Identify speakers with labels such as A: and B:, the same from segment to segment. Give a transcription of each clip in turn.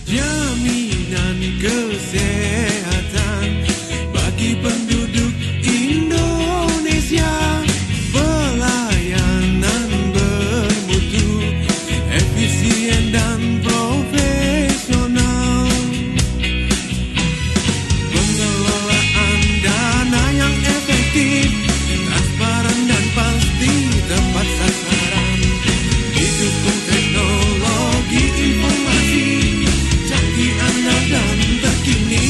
A: Jaminan kesehatan bagi penduduk Indonesia, pelayanan bermutu, efisien dan profesional, pengelolaan dana yang efektif, transparan dan pasti tepat sasaran, didukung teknologi informasi canggih, andal dan terkini.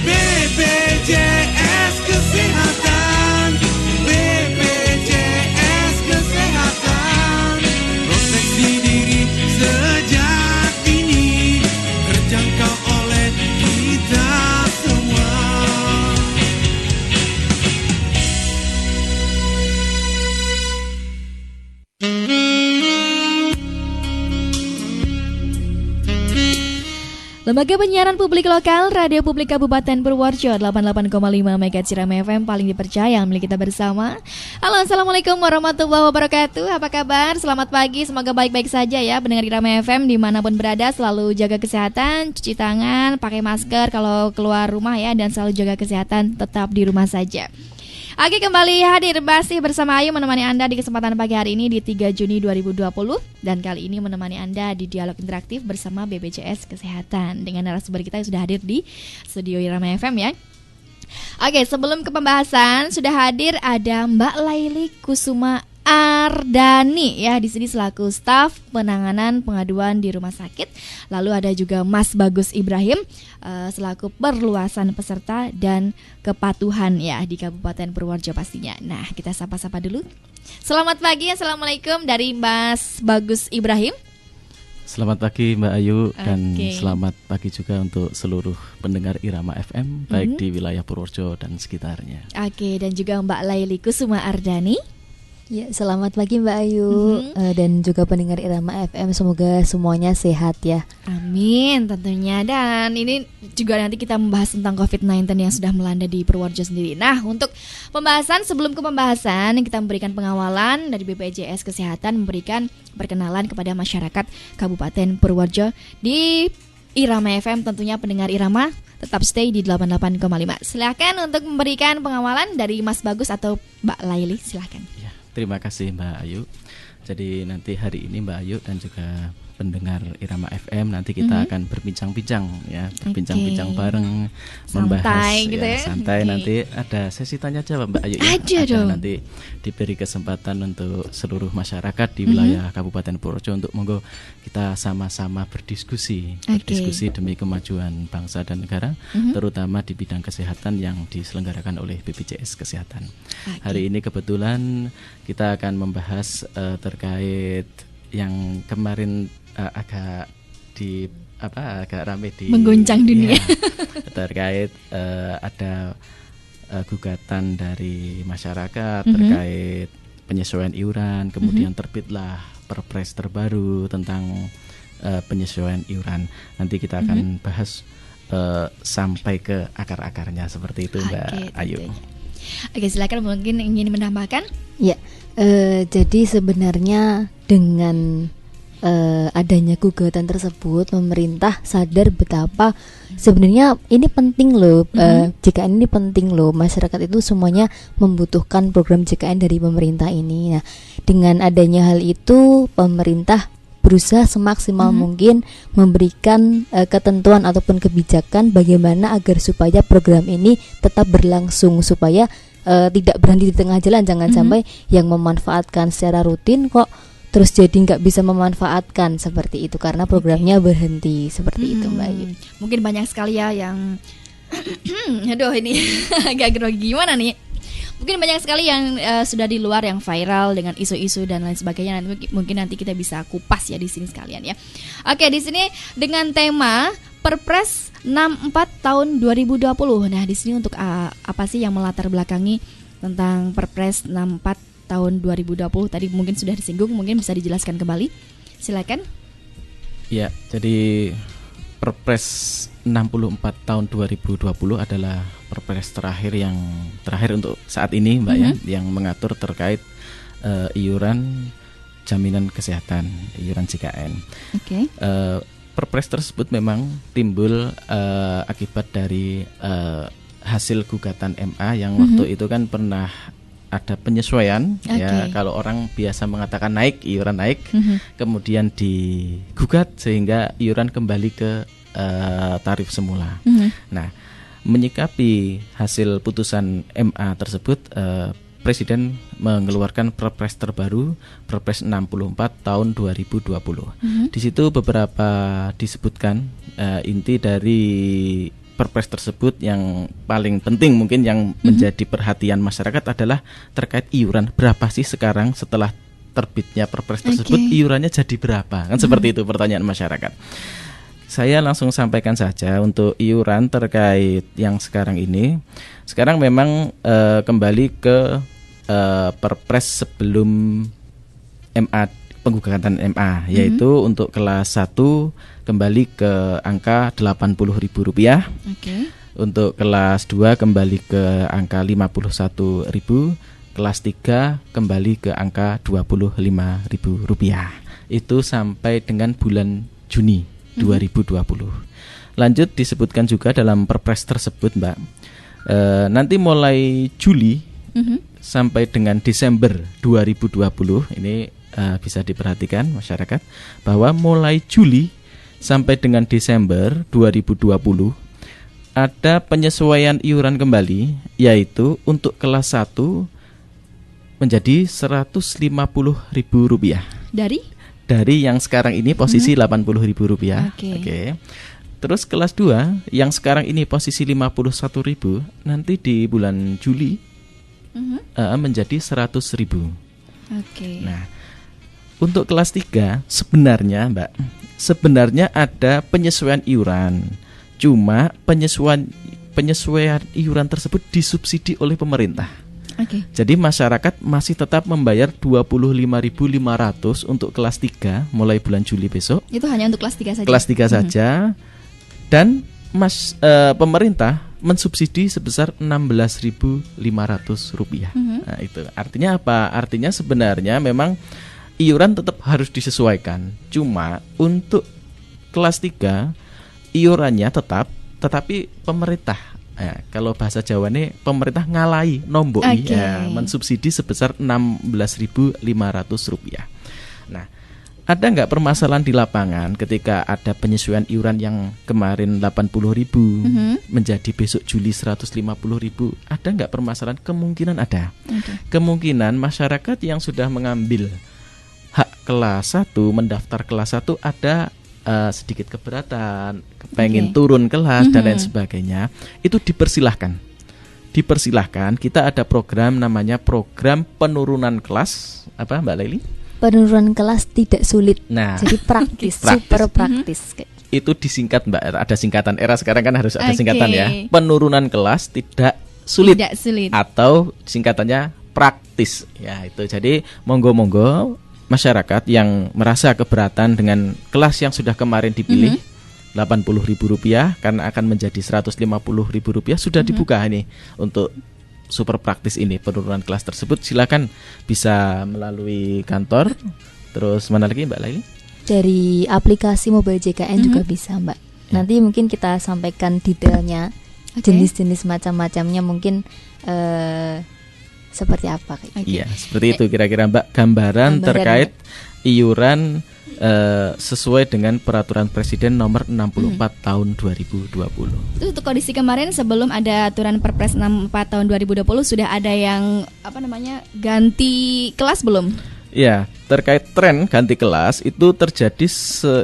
A: BPJS Kesehatan, BPJS Kesehatan, proteksi diri sejak dini, terjangkau oleh kita semua.
B: Lembaga Penyiaran Publik Lokal Radio Publik Kabupaten Purworejo 88,5 MHz Cirame FM paling dipercaya milik kita bersama. Halo, assalamualaikum warahmatullahi wabarakatuh. Apa kabar? Selamat pagi, semoga baik-baik saja ya pendengar Cirame FM dimanapun berada. Selalu jaga kesehatan, cuci tangan, pakai masker kalau keluar rumah ya, dan selalu jaga kesehatan tetap di rumah saja. Oke, kembali hadir masih bersama Ayu menemani Anda di kesempatan pagi hari ini di 3 Juni 2020. Dan kali ini menemani Anda di dialog interaktif bersama BPJS Kesehatan dengan narasumber kita yang sudah hadir di studio Irama FM ya. Oke, sebelum ke pembahasan sudah hadir ada Mbak Laili Kusuma Ardani ya di sini selaku staf penanganan pengaduan di rumah sakit. Lalu ada juga Mas Bagus Ibrahim selaku perluasan peserta dan kepatuhan ya di Kabupaten Purworejo pastinya. Nah, kita sapa-sapa dulu. Selamat pagi, assalamualaikum dari Mas Bagus Ibrahim.
C: Selamat pagi Mbak Ayu dan selamat pagi juga untuk seluruh pendengar Irama FM baik di wilayah Purworejo dan sekitarnya.
B: Oke, dan juga Mbak Laili Kusuma Ardani.
D: Ya, selamat pagi Mbak Ayu dan juga pendengar Irama FM, semoga semuanya sehat ya.
B: Amin tentunya. Dan ini juga nanti kita membahas tentang COVID-19 yang sudah melanda di Purworejo sendiri. Nah, untuk pembahasan, sebelum ke pembahasan, kita memberikan pengawalan dari BPJS Kesehatan, memberikan perkenalan kepada masyarakat Kabupaten Purworejo di Irama FM. Tentunya pendengar Irama tetap stay di 88,5. Silakan untuk memberikan pengawalan dari Mas Bagus atau Mbak Laili, silakan.
C: Ya, terima kasih Mbak Ayu. Jadi nanti hari ini Mbak Ayu dan juga pendengar Irama FM nanti kita akan berbincang-bincang ya, berbincang-bincang bareng, membahas
B: gitu ya.
C: Santai. Nanti ada sesi tanya jawab Mbak Ayu ya. Ada nanti diberi kesempatan untuk seluruh masyarakat di wilayah Kabupaten Purworejo untuk monggo kita sama-sama berdiskusi demi kemajuan bangsa dan negara, terutama di bidang kesehatan yang diselenggarakan oleh BPJS Kesehatan. Hari ini kebetulan kita akan membahas terkait yang kemarin agak ramai di
B: mengguncang dunia
C: terkait ada gugatan dari masyarakat terkait penyesuaian iuran, kemudian terbitlah Perpres terbaru tentang penyesuaian iuran. Nanti kita akan bahas sampai ke akar-akarnya seperti itu Mbak Ayu.
B: Oke, silakan, mungkin ingin menambahkan?
D: Ya, jadi sebenarnya dengan adanya gugatan tersebut, pemerintah sadar betapa sebenarnya ini penting loh, JKN ini penting loh, masyarakat itu semuanya membutuhkan program JKN dari pemerintah ini. Nah, dengan adanya hal itu, pemerintah berusaha semaksimal mungkin memberikan ketentuan ataupun kebijakan bagaimana agar supaya program ini tetap berlangsung, supaya tidak berhenti di tengah jalan. Jangan sampai yang memanfaatkan secara rutin kok terus jadi nggak bisa memanfaatkan seperti itu karena programnya berhenti seperti itu Mbak Ayu.
B: Mungkin banyak sekali ya yang aduh ini agak grogi gimana nih. Mungkin banyak sekali yang sudah di luar yang viral dengan isu-isu dan lain sebagainya. Mungkin nanti kita bisa kupas ya di sini sekalian ya. Oke, di sini dengan tema Perpres 64 tahun 2020. Nah, di sini untuk apa sih yang melatar belakangi tentang Perpres 64 tahun 2020 tadi mungkin sudah disinggung, mungkin bisa dijelaskan kembali. Silakan.
C: Ya, jadi Perpres 64 tahun 2020 adalah Perpres terakhir untuk saat ini Mbak ya, yang mengatur terkait iuran jaminan kesehatan, iuran JKN.
B: Oke.
C: Perpres tersebut memang timbul akibat dari hasil gugatan MA yang waktu itu kan pernah ada penyesuaian. Ya, kalau orang biasa mengatakan naik, iuran naik, kemudian digugat sehingga iuran kembali ke tarif semula. Nah, menyikapi hasil putusan MA tersebut, Presiden mengeluarkan Perpres terbaru, Perpres 64 tahun 2020. Di situ beberapa disebutkan inti dari Perpres tersebut yang paling penting mungkin yang menjadi perhatian masyarakat adalah terkait iuran. Berapa sih sekarang setelah terbitnya Perpres tersebut, iurannya jadi berapa? Kan seperti itu pertanyaan masyarakat. Saya langsung sampaikan saja untuk iuran terkait yang sekarang ini. Sekarang memang kembali ke Perpres sebelum MA, penggugatan MA, yaitu untuk kelas 1 kembali ke angka Rp80.000. Untuk kelas 2 kembali ke angka Rp51.000, kelas 3 kembali ke angka Rp25.000. Itu sampai dengan bulan Juni 2020. Lanjut disebutkan juga dalam Perpres tersebut, Mbak, nanti mulai Juli sampai dengan Desember 2020 ini bisa diperhatikan masyarakat bahwa mulai Juli sampai dengan Desember 2020 ada penyesuaian iuran kembali, yaitu untuk kelas 1 menjadi Rp150.000 dari yang sekarang ini posisi Rp80.000. Oke. Terus kelas 2 yang sekarang ini posisi Rp51.000 nanti di bulan Juli menjadi Rp100.000. Nah, untuk kelas 3 sebenarnya, Mbak, ada penyesuaian iuran. Cuma penyesuaian iuran tersebut disubsidi oleh pemerintah. Jadi masyarakat masih tetap membayar Rp25.500 untuk kelas 3 mulai bulan Juli besok. Itu hanya untuk kelas 3 saja. Kelas 3 saja. Dan pemerintah mensubsidi sebesar Rp16.500. Nah, itu artinya apa? Artinya sebenarnya memang iuran tetap harus disesuaikan. Cuma untuk kelas 3 iurannya tetap, tetapi pemerintah, kalau bahasa Jawa ini pemerintah ngalai nomboi, mensubsidi sebesar Rp16.500. Nah, ada nggak permasalahan di lapangan ketika ada penyesuaian iuran yang kemarin Rp80.000 menjadi besok Juli Rp150.000? Ada nggak permasalahan? Kemungkinan ada. Kemungkinan masyarakat yang sudah mengambil hak kelas 1, mendaftar kelas 1 ada sedikit keberatan, pengen turun kelas dan lain sebagainya, itu dipersilahkan. Kita ada program namanya program penurunan kelas, apa Mbak Laili?
D: Penurunan kelas tidak sulit.
C: Nah,
D: jadi praktis. Super praktis.
C: Itu disingkat, Mbak. Ada singkatan, era sekarang kan harus ada singkatan ya. Penurunan kelas tidak sulit. Atau singkatannya praktis. Ya, itu. Jadi monggo-monggo masyarakat yang merasa keberatan dengan kelas yang sudah kemarin dipilih Rp80.000 karena akan menjadi Rp150.000 sudah dibuka ini untuk super praktis ini penurunan kelas tersebut. Silakan bisa melalui kantor. Terus mana lagi Mbak Laili?
D: Dari aplikasi mobile JKN juga bisa, Mbak. Nanti mungkin kita sampaikan detailnya, jenis-jenis macam-macamnya mungkin seperti apa kayak gitu.
C: Iya, seperti itu kira-kira Mbak gambaran terkait iuran sesuai dengan peraturan Presiden nomor 64 tahun 2020.
B: Itu untuk kondisi kemarin sebelum ada aturan Perpres 64 tahun 2020 sudah ada yang ganti kelas belum?
C: Ya, terkait tren ganti kelas itu terjadi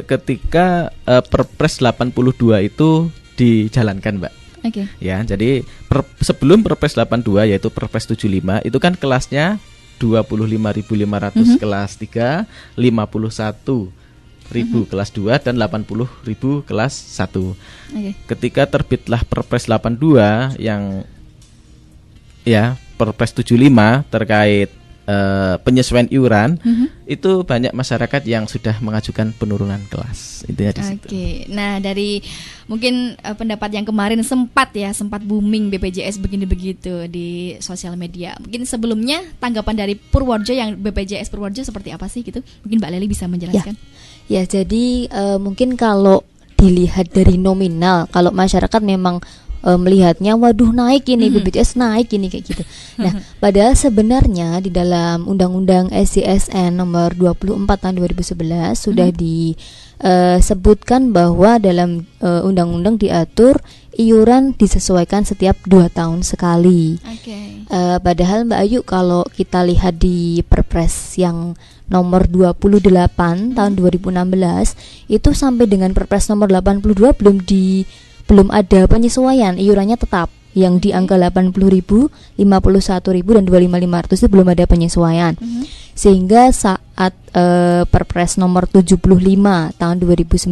C: ketika Perpres 82 itu dijalankan, Mbak. Ya, jadi sebelum Perpres 82 yaitu Perpres 75 itu kan kelasnya 25.500 kelas 3, 51.000 kelas 2 dan 80.000 kelas 1. Ketika terbitlah Perpres 82 yang Perpres 75 terkait penyesuaian iuran, itu banyak masyarakat yang sudah mengajukan penurunan kelas. Intinya di situ.
B: Oke. Nah, dari mungkin pendapat yang kemarin sempat booming BPJS begini begitu di sosial media. Mungkin sebelumnya tanggapan dari Purworejo yang BPJS Purworejo seperti apa sih gitu? Mungkin Mbak Leli bisa menjelaskan.
D: Ya, jadi mungkin kalau dilihat dari nominal, kalau masyarakat memang melihatnya waduh naik ini BPJS naik ini kayak gitu. Nah, padahal sebenarnya di dalam Undang-Undang SJSN nomor 24 tahun 2011 sudah disebutkan bahwa dalam undang-undang diatur iuran disesuaikan setiap 2 tahun sekali. Padahal Mbak Ayu kalau kita lihat di Perpres yang nomor 28 tahun 2016 itu sampai dengan Perpres nomor 82 belum ada penyesuaian, iurannya tetap yang di angka 80.000, 51.000 dan 25.500 itu belum ada penyesuaian. Sehingga saat Perpres nomor 75 tahun 2019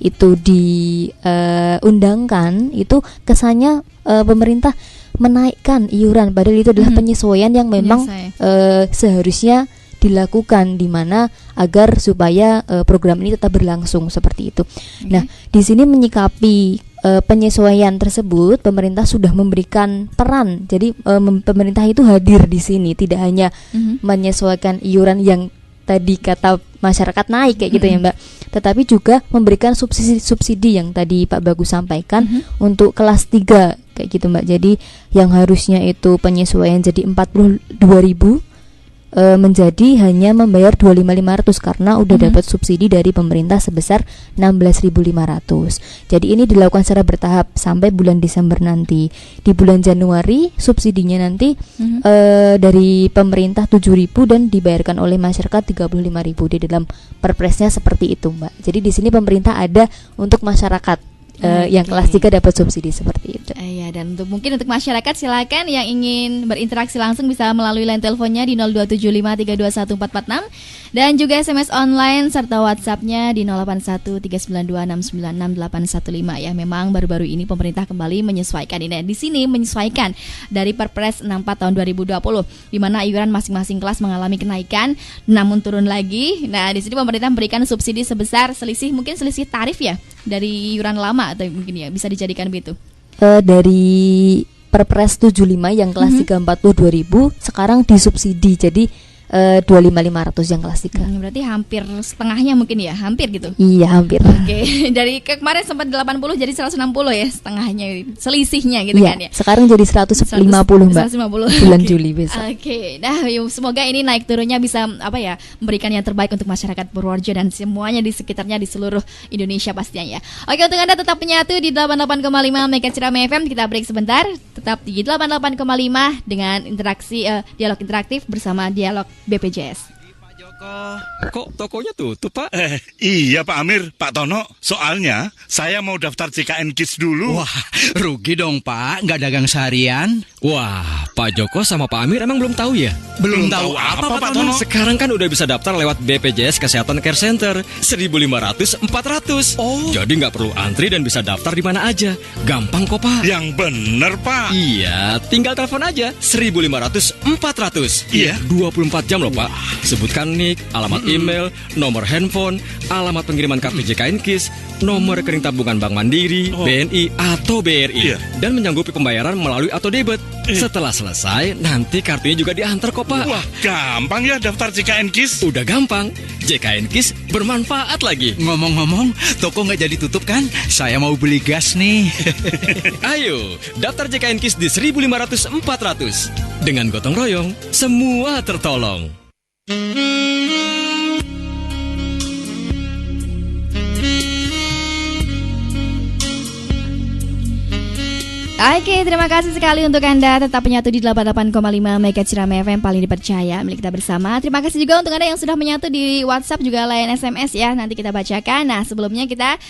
D: itu diundangkan, itu kesannya pemerintah menaikkan iuran, padahal itu adalah penyesuaian yang memang seharusnya dilakukan, di mana agar supaya program ini tetap berlangsung seperti itu. Nah, di sini menyikapi penyesuaian tersebut, pemerintah sudah memberikan peran. Jadi pemerintah itu hadir di sini, tidak hanya menyesuaikan iuran yang tadi kata masyarakat naik kayak gitu ya Mbak, tetapi juga memberikan subsidi yang tadi Pak Bagus sampaikan untuk kelas 3 kayak gitu Mbak. Jadi yang harusnya itu penyesuaian jadi 42.000 menjadi hanya membayar 25.500 karena udah dapat subsidi dari pemerintah sebesar 16.500. Jadi ini dilakukan secara bertahap sampai bulan Desember nanti. Di bulan Januari subsidinya nanti dari pemerintah 7.000 dan dibayarkan oleh masyarakat 35.000. Di dalam perpresnya seperti itu Mbak. Jadi di sini pemerintah ada untuk masyarakat. Yang kelas 3 dapat subsidi seperti itu.
B: Iya, dan mungkin untuk masyarakat silakan yang ingin berinteraksi langsung bisa melalui line teleponnya di 02753214446 dan juga SMS online serta WhatsApp-nya di 081392696815 ya. Memang baru-baru ini pemerintah kembali menyesuaikan ini. Di sini menyesuaikan dari Perpres 64 tahun 2020 di mana iuran masing-masing kelas mengalami kenaikan namun turun lagi. Nah, di sini pemerintah memberikan subsidi sebesar selisih tarif ya dari iuran lama atau mungkin ya bisa dijadikan begitu.
D: Dari Perpres 75 yang kelas 3 42.000 sekarang disubsidi jadi 25.500 yang kelas 3.
B: Berarti hampir setengahnya mungkin ya, hampir gitu.
D: Iya, hampir.
B: Oke. Dari kemarin sempat 80 jadi 160 ya setengahnya selisihnya gitu kan ya.
D: Sekarang jadi 150 Mbak.
B: 150
D: bulan Juli besok.
B: Oke. Nah, semoga ini naik turunnya bisa memberikan yang terbaik untuk masyarakat Purworejo dan semuanya di sekitarnya di seluruh Indonesia pastinya ya. Oke, untuk Anda tetap menyatu di 88,5 MHz Cirame FM. Kita break sebentar. Tetap di 88,5 dengan interaksi dialog interaktif bersama Dialog BPJS.
E: Pak Joko, kok tokonya tutup Pak? Iya Pak Amir, Pak Tono. Soalnya saya mau daftar JKN KIS dulu.
F: Wah, rugi dong Pak, nggak dagang seharian. Wah, Pak Joko sama Pak Amir emang belum tahu ya?
E: Belum tahu apa Pak Tono?
F: Sekarang kan udah bisa daftar lewat BPJS Kesehatan Care Center 1.500-400.
E: Oh.
F: Jadi nggak perlu antri dan bisa daftar di mana aja. Gampang kok Pak.
E: Yang bener Pak.
F: Iya, tinggal telepon aja 1.500-400.
E: Iya,
F: 24 jam loh Pak. Sebutkan nik, alamat email, nomor handphone, alamat pengiriman kartu JKN KIS, nomor rekening tabungan Bank Mandiri, BNI atau BRI, dan menyanggupi pembayaran melalui auto debit. Setelah selesai, nanti kartunya juga diantar kok Pak.
E: Wah, gampang ya daftar JKN KIS.
F: Udah gampang, JKN KIS bermanfaat lagi.
G: Ngomong-ngomong, toko nggak jadi tutup kan? Saya mau beli gas nih.
F: Ayo, daftar JKN KIS di 1.500-400. Dengan gotong royong, semua tertolong.
B: Oke, terima kasih sekali untuk Anda tetap menyatu di 88,5 MHz Cirame FM paling dipercaya milik kita bersama. Terima kasih juga untuk Anda yang sudah menyatu di WhatsApp juga layan SMS ya. Nanti kita bacakan. Nah, sebelumnya kita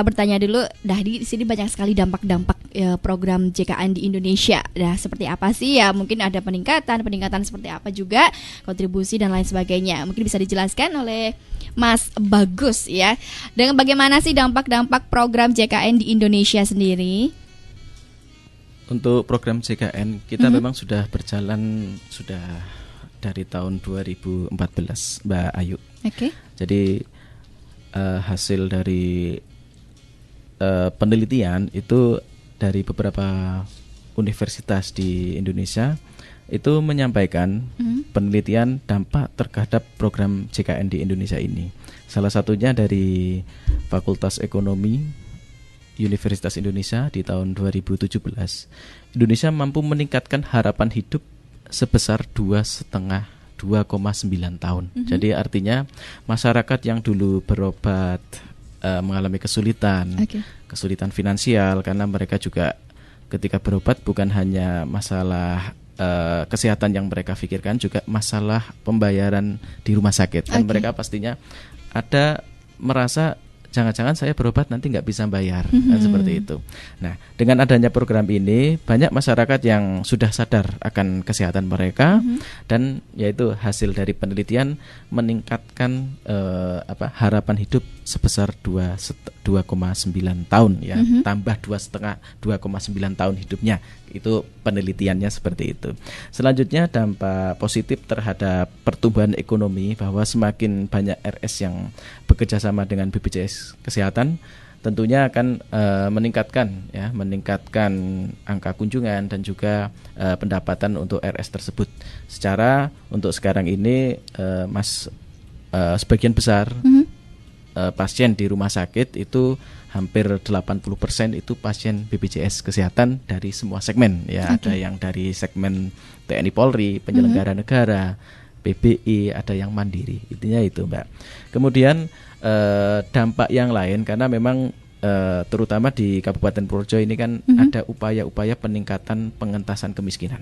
B: bertanya dulu. Di sini banyak sekali dampak-dampak program JKN di Indonesia. Seperti apa sih ya? Mungkin ada peningkatan seperti apa juga, kontribusi dan lain sebagainya. Mungkin bisa dijelaskan oleh Mas Bagus ya. Dengan bagaimana sih dampak-dampak program JKN di Indonesia sendiri?
C: Untuk program JKN kita memang sudah berjalan sudah dari tahun 2014, Mbak Ayu.
B: Oke.
C: Jadi hasil dari penelitian itu dari beberapa universitas di Indonesia itu menyampaikan penelitian dampak terhadap program JKN di Indonesia ini. Salah satunya dari Fakultas Ekonomi Universitas Indonesia di tahun 2017. Indonesia mampu meningkatkan harapan hidup sebesar 2,9 tahun. Jadi artinya masyarakat yang dulu berobat mengalami kesulitan finansial, karena mereka juga ketika berobat bukan hanya masalah kesehatan yang mereka pikirkan, juga masalah pembayaran di rumah sakit. Dan mereka pastinya ada merasa jangan-jangan saya berobat nanti nggak bisa bayar, kan seperti itu. Nah, dengan adanya program ini banyak masyarakat yang sudah sadar akan kesehatan mereka, dan yaitu hasil dari penelitian meningkatkan harapan hidup sebesar 2,9 tahun ya, tambah 2,9 tahun hidupnya. Itu penelitiannya seperti itu. Selanjutnya dampak positif terhadap pertumbuhan ekonomi, bahwa semakin banyak RS yang bekerja sama dengan BPJS Kesehatan tentunya akan meningkatkan angka kunjungan dan juga pendapatan untuk RS tersebut. Secara untuk sekarang ini sebagian besar pasien di rumah sakit itu hampir 80% itu pasien BPJS Kesehatan dari semua segmen ya. Ada yang dari segmen TNI Polri, penyelenggara negara, PBI, ada yang mandiri. Intinya itu, Mbak. Kemudian dampak yang lain, karena memang terutama di Kabupaten Purworejo ini kan ada upaya-upaya peningkatan pengentasan kemiskinan.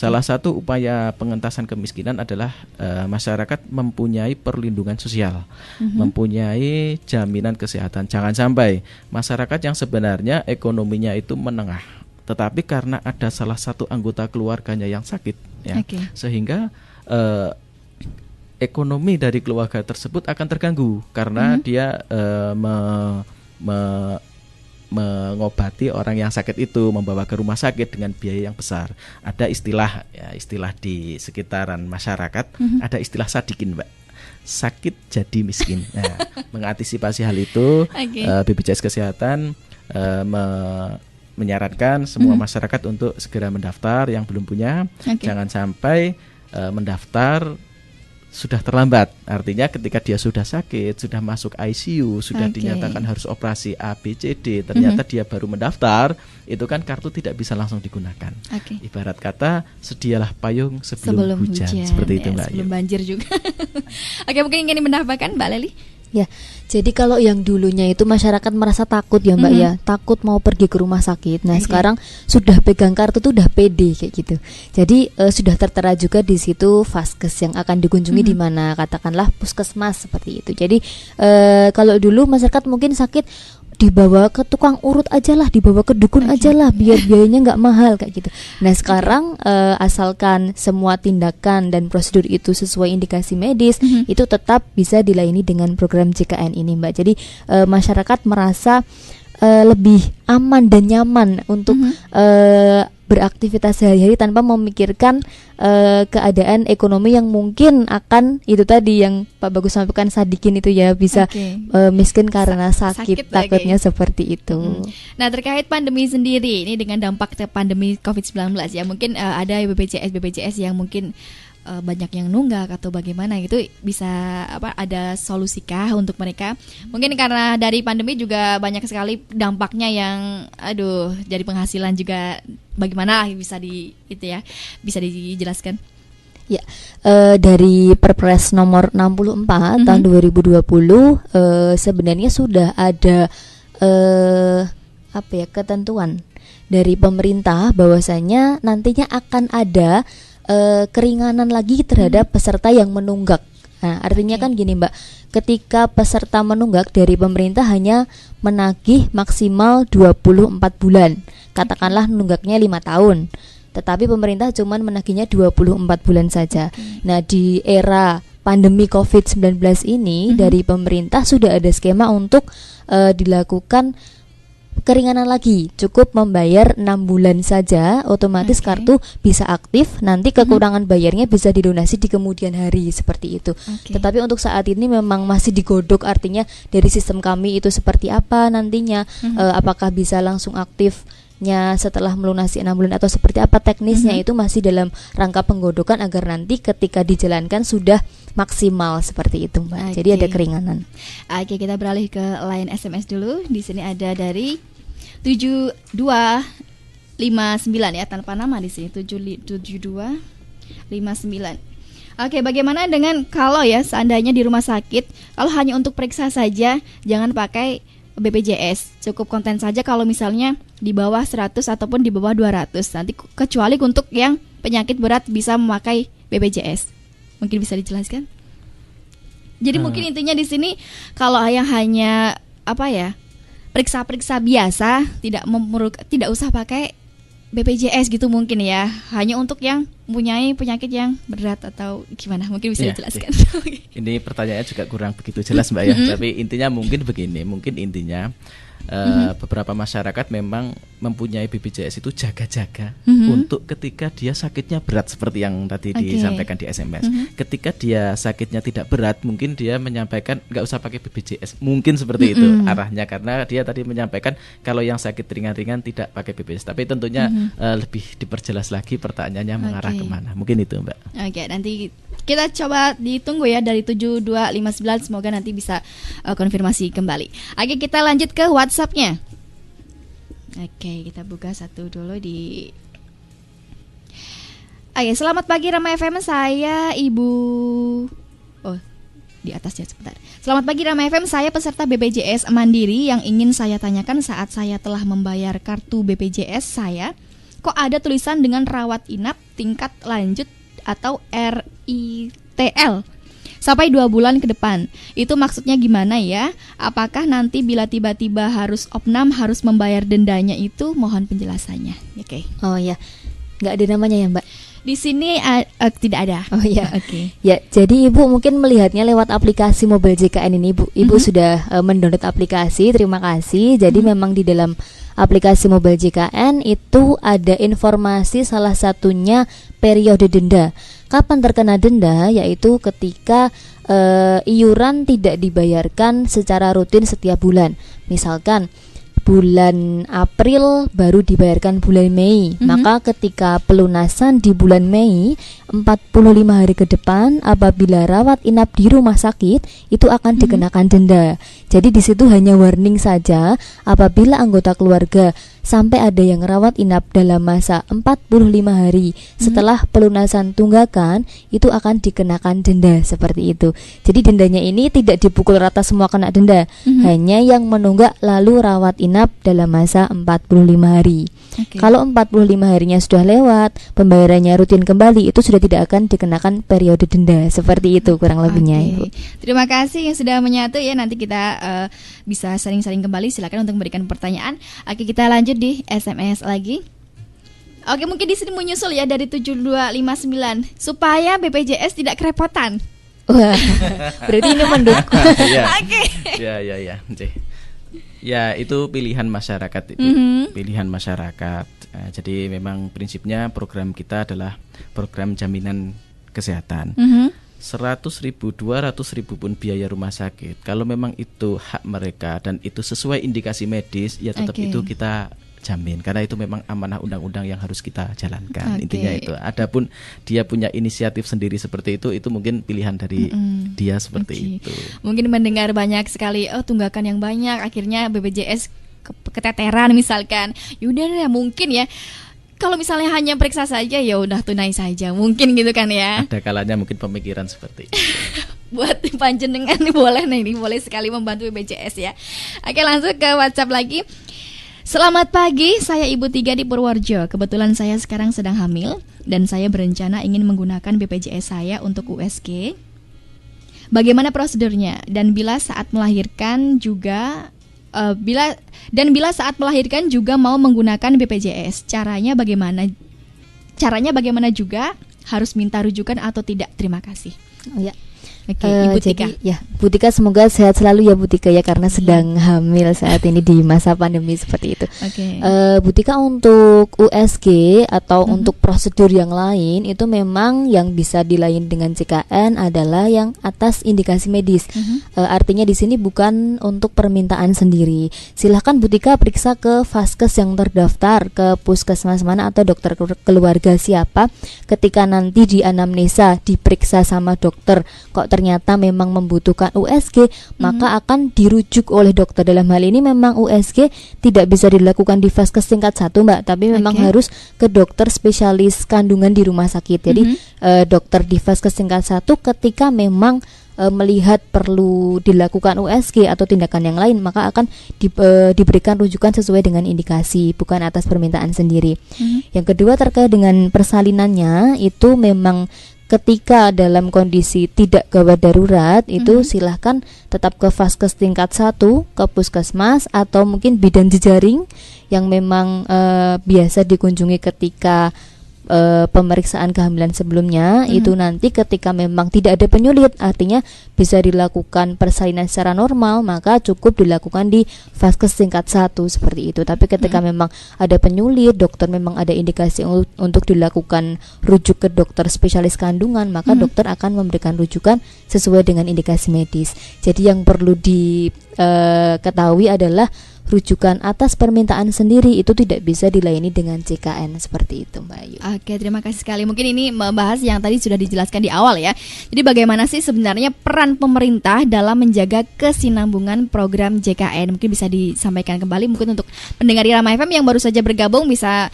C: Salah satu upaya pengentasan kemiskinan adalah masyarakat mempunyai perlindungan sosial, mempunyai jaminan kesehatan. Jangan sampai masyarakat yang sebenarnya ekonominya itu menengah, tetapi karena ada salah satu anggota keluarganya yang sakit, ya, sehingga ekonomi dari keluarga tersebut akan terganggu karena dia mengobati orang yang sakit itu, membawa ke rumah sakit dengan biaya yang besar. Ada istilah di sekitaran masyarakat, ada istilah sadikin, Mbak. Sakit jadi miskin. Nah, mengantisipasi hal itu, BPJS Kesehatan menyarankan semua masyarakat untuk segera mendaftar yang belum punya. Jangan sampai mendaftar sudah terlambat. Artinya ketika dia sudah sakit, sudah masuk ICU, sudah dinyatakan harus operasi A, B, C, D, ternyata dia baru mendaftar, itu kan kartu tidak bisa langsung digunakan. Ibarat kata, sedialah payung sebelum hujan. Seperti itu, Mbak.
B: Sebelum banjir juga. Mungkin ingin menambahkan Mbak Leli?
D: Ya, jadi kalau yang dulunya itu masyarakat merasa takut ya Mbak ya, takut mau pergi ke rumah sakit. Nah sekarang sudah pegang kartu tuh udah pede kayak gitu. Jadi sudah tertera juga di situ Vaskes yang akan dikunjungi di mana, katakanlah puskesmas seperti itu. Jadi kalau dulu masyarakat mungkin sakit dibawa ke tukang urut aja lah, dibawa ke dukun aja lah, biar biayanya nggak mahal kayak gitu. Nah sekarang asalkan semua tindakan dan prosedur itu sesuai indikasi medis, itu tetap bisa dilayani dengan program JKN ini, Mbak. Jadi masyarakat merasa lebih aman dan nyaman untuk beraktivitas sehari-hari tanpa memikirkan keadaan ekonomi yang mungkin akan itu tadi yang Pak Bagus sampaikan, sadikin itu ya, bisa miskin karena sakit takutnya seperti itu.
B: Nah terkait pandemi sendiri ini dengan dampak pandemi COVID-19 ya, mungkin ada BPJS yang mungkin banyak yang nunggak atau bagaimana gitu, bisa ada solusikah untuk mereka? Mungkin karena dari pandemi juga banyak sekali dampaknya yang jadi penghasilan juga, bagaimana bisa dijelaskan?
D: Ya, dari Perpres nomor 64 tahun 2020 sebenarnya sudah ada ketentuan dari pemerintah bahwasanya nantinya akan ada keringanan lagi terhadap peserta yang menunggak. Nah, artinya kan gini, Mbak, ketika peserta menunggak dari pemerintah hanya menagih maksimal 24 bulan. Katakanlah nunggaknya 5 tahun. Tetapi pemerintah cuma menagihnya 24 bulan saja. Nah, di era pandemi COVID-19 ini dari pemerintah sudah ada skema untuk dilakukan keringanan lagi, cukup membayar 6 bulan saja, otomatis kartu bisa aktif. Nanti kekurangan bayarnya bisa dilunasi di kemudian hari seperti itu. Tetapi untuk saat ini memang masih digodok, artinya dari sistem kami itu seperti apa nantinya, apakah bisa langsung aktifnya setelah melunasi 6 bulan atau seperti apa teknisnya, itu masih dalam rangka penggodokan agar nanti ketika dijalankan sudah maksimal seperti itu, Mbak. Jadi ada keringanan.
B: Oke, kita beralih ke line SMS dulu. Di sini ada dari 7259 ya, tanpa nama di sini, 7259. Oke, bagaimana dengan kalau ya seandainya di rumah sakit, kalau hanya untuk periksa saja, jangan pakai BPJS, cukup konten saja kalau misalnya di bawah 100 ataupun di bawah 200. Nanti kecuali untuk yang penyakit berat bisa memakai BPJS. Mungkin bisa dijelaskan? Jadi mungkin intinya di sini kalau yang hanya periksa-periksa biasa, tidak usah pakai BPJS gitu mungkin ya. Hanya untuk yang mempunyai penyakit yang berat atau gimana? Mungkin bisa dijelaskan.
C: Ini pertanyaannya juga kurang begitu jelas, Mbak ya. Tapi intinya mungkin begini, beberapa masyarakat memang mempunyai BPJS itu jaga-jaga untuk ketika dia sakitnya berat seperti yang tadi disampaikan di SMS. Ketika dia sakitnya tidak berat, mungkin dia menyampaikan nggak usah pakai BPJS. Mungkin seperti itu arahnya, karena dia tadi menyampaikan kalau yang sakit ringan-ringan tidak pakai BPJS. Tapi tentunya lebih diperjelas lagi pertanyaannya mengarah kemana. Mungkin itu, Mbak.
B: Oke, nanti kita coba ditunggu ya dari 7259, semoga nanti bisa konfirmasi kembali. Oke, kita lanjut ke WhatsApp-nya. Oke, kita buka satu dulu di. Oke, selamat pagi Rama FM, saya Ibu. Oh, di atasnya sebentar. Selamat pagi Rama FM, saya peserta BPJS Mandiri. Yang ingin saya tanyakan, saat saya telah membayar kartu BPJS saya, kok ada tulisan dengan rawat inap tingkat lanjut atau RITL sampai 2 bulan ke depan. Itu maksudnya gimana ya? Apakah nanti bila tiba-tiba harus opnam harus membayar dendanya itu? Mohon penjelasannya. Oke.
D: Oh ya, nggak ada namanya ya, Mbak?
B: Di sini tidak ada.
D: Oh ya, Ya, jadi Ibu mungkin melihatnya lewat aplikasi Mobile JKN ini, Ibu. Ibu sudah mendownload aplikasi. Terima kasih. Jadi memang di dalam aplikasi Mobile JKN itu ada informasi, salah satunya periode denda. Kapan terkena denda? Yaitu ketika iuran tidak dibayarkan secara rutin setiap bulan. Misalkan bulan April baru dibayarkan bulan Mei, maka ketika pelunasan di bulan Mei 45 hari ke depan apabila rawat inap di rumah sakit itu akan dikenakan denda. Jadi di situ hanya warning saja, apabila anggota keluarga sampai ada yang rawat inap dalam masa 45 hari setelah pelunasan tunggakan itu akan dikenakan denda seperti itu. Jadi dendanya ini tidak dipukul rata semua kena denda, hanya yang menunggak lalu rawat inap dalam masa 45 hari. Kalau 45 harinya sudah lewat, pembayarannya rutin kembali, itu sudah tidak akan dikenakan periode denda. Seperti itu kurang lebihnya, Ibu.
B: Terima kasih yang sudah menyatu ya. Nanti kita bisa saling-saling kembali. Silakan untuk memberikan pertanyaan. Oke, kita lanjut di SMS lagi. Oke, mungkin di sini menyusul ya dari 7259 supaya BPJS tidak kerepotan.
D: Wah, berarti ini mendukung.
B: Oke.
C: Ya. Ya, itu pilihan masyarakat, Ibu. Pilihan masyarakat. Jadi memang prinsipnya program kita adalah program jaminan kesehatan. 100.000, 200.000 pun biaya rumah sakit. Kalau memang itu hak mereka dan itu sesuai indikasi medis, ya tetap itu kita jamin, karena itu memang amanah undang-undang yang harus kita jalankan. Intinya itu. Adapun dia punya inisiatif sendiri seperti itu mungkin pilihan dari dia seperti itu.
B: Mungkin mendengar banyak sekali tunggakan yang banyak, akhirnya BPJS keteteran misalkan. Yaudah mungkin ya. Kalau misalnya hanya periksa saja ya udah tunai saja, mungkin gitu kan ya.
C: Ada kalanya mungkin pemikiran seperti itu.
B: Buat panjenengan boleh sekali membantu BPJS ya. Oke, langsung ke WhatsApp lagi. Selamat pagi, saya Ibu 3 di Purworejo. Kebetulan saya sekarang sedang hamil dan saya berencana ingin menggunakan BPJS saya untuk USG. Bagaimana prosedurnya? Dan bila saat melahirkan juga bila saat melahirkan juga mau menggunakan BPJS, caranya bagaimana? Caranya bagaimana juga? Harus minta rujukan atau tidak? Terima kasih.
D: Ya.
B: Oke, Ibu Tika.
D: Jadi ya, Bu Tika semoga sehat selalu ya Bu Tika ya, karena sedang hamil saat ini di masa pandemi seperti itu.
B: Oke.
D: Bu Tika, untuk USG atau untuk prosedur yang lain itu memang yang bisa dilayani dengan JKN adalah yang atas indikasi medis. Artinya di sini bukan untuk permintaan sendiri. Silahkan Bu Tika periksa ke vaskes yang terdaftar, ke puskesmas mana atau dokter keluarga siapa. Ketika nanti di anamnesa diperiksa sama dokter, kok ternyata memang membutuhkan USG, maka akan dirujuk oleh dokter. Dalam hal ini memang USG tidak bisa dilakukan di vaskes tingkat 1 Mbak, tapi memang harus ke dokter spesialis kandungan di rumah sakit. Jadi dokter di vaskes tingkat 1 ketika memang melihat perlu dilakukan USG atau tindakan yang lain, maka akan diberikan rujukan sesuai dengan indikasi, bukan atas permintaan sendiri. Yang kedua terkait dengan persalinannya, itu memang ketika dalam kondisi tidak gawat darurat itu silahkan tetap ke vaskes tingkat 1, ke puskesmas atau mungkin bidan jejaring yang memang biasa dikunjungi ketika pemeriksaan kehamilan sebelumnya. Itu nanti ketika memang tidak ada penyulit, artinya bisa dilakukan persalinan secara normal, maka cukup dilakukan di vaskes tingkat 1 seperti itu. Tapi ketika memang ada penyulit, dokter memang ada indikasi untuk dilakukan rujuk ke dokter spesialis kandungan, maka dokter akan memberikan rujukan sesuai dengan indikasi medis. Jadi yang perlu diketahui adalah rujukan atas permintaan sendiri itu tidak bisa dilayani dengan JKN seperti itu, Mbak Ayu.
B: Oke, terima kasih sekali. Mungkin ini membahas yang tadi sudah dijelaskan di awal ya. Jadi bagaimana sih sebenarnya peran pemerintah dalam menjaga kesinambungan program JKN? Mungkin bisa disampaikan kembali mungkin untuk pendengar Irama FM yang baru saja bergabung bisa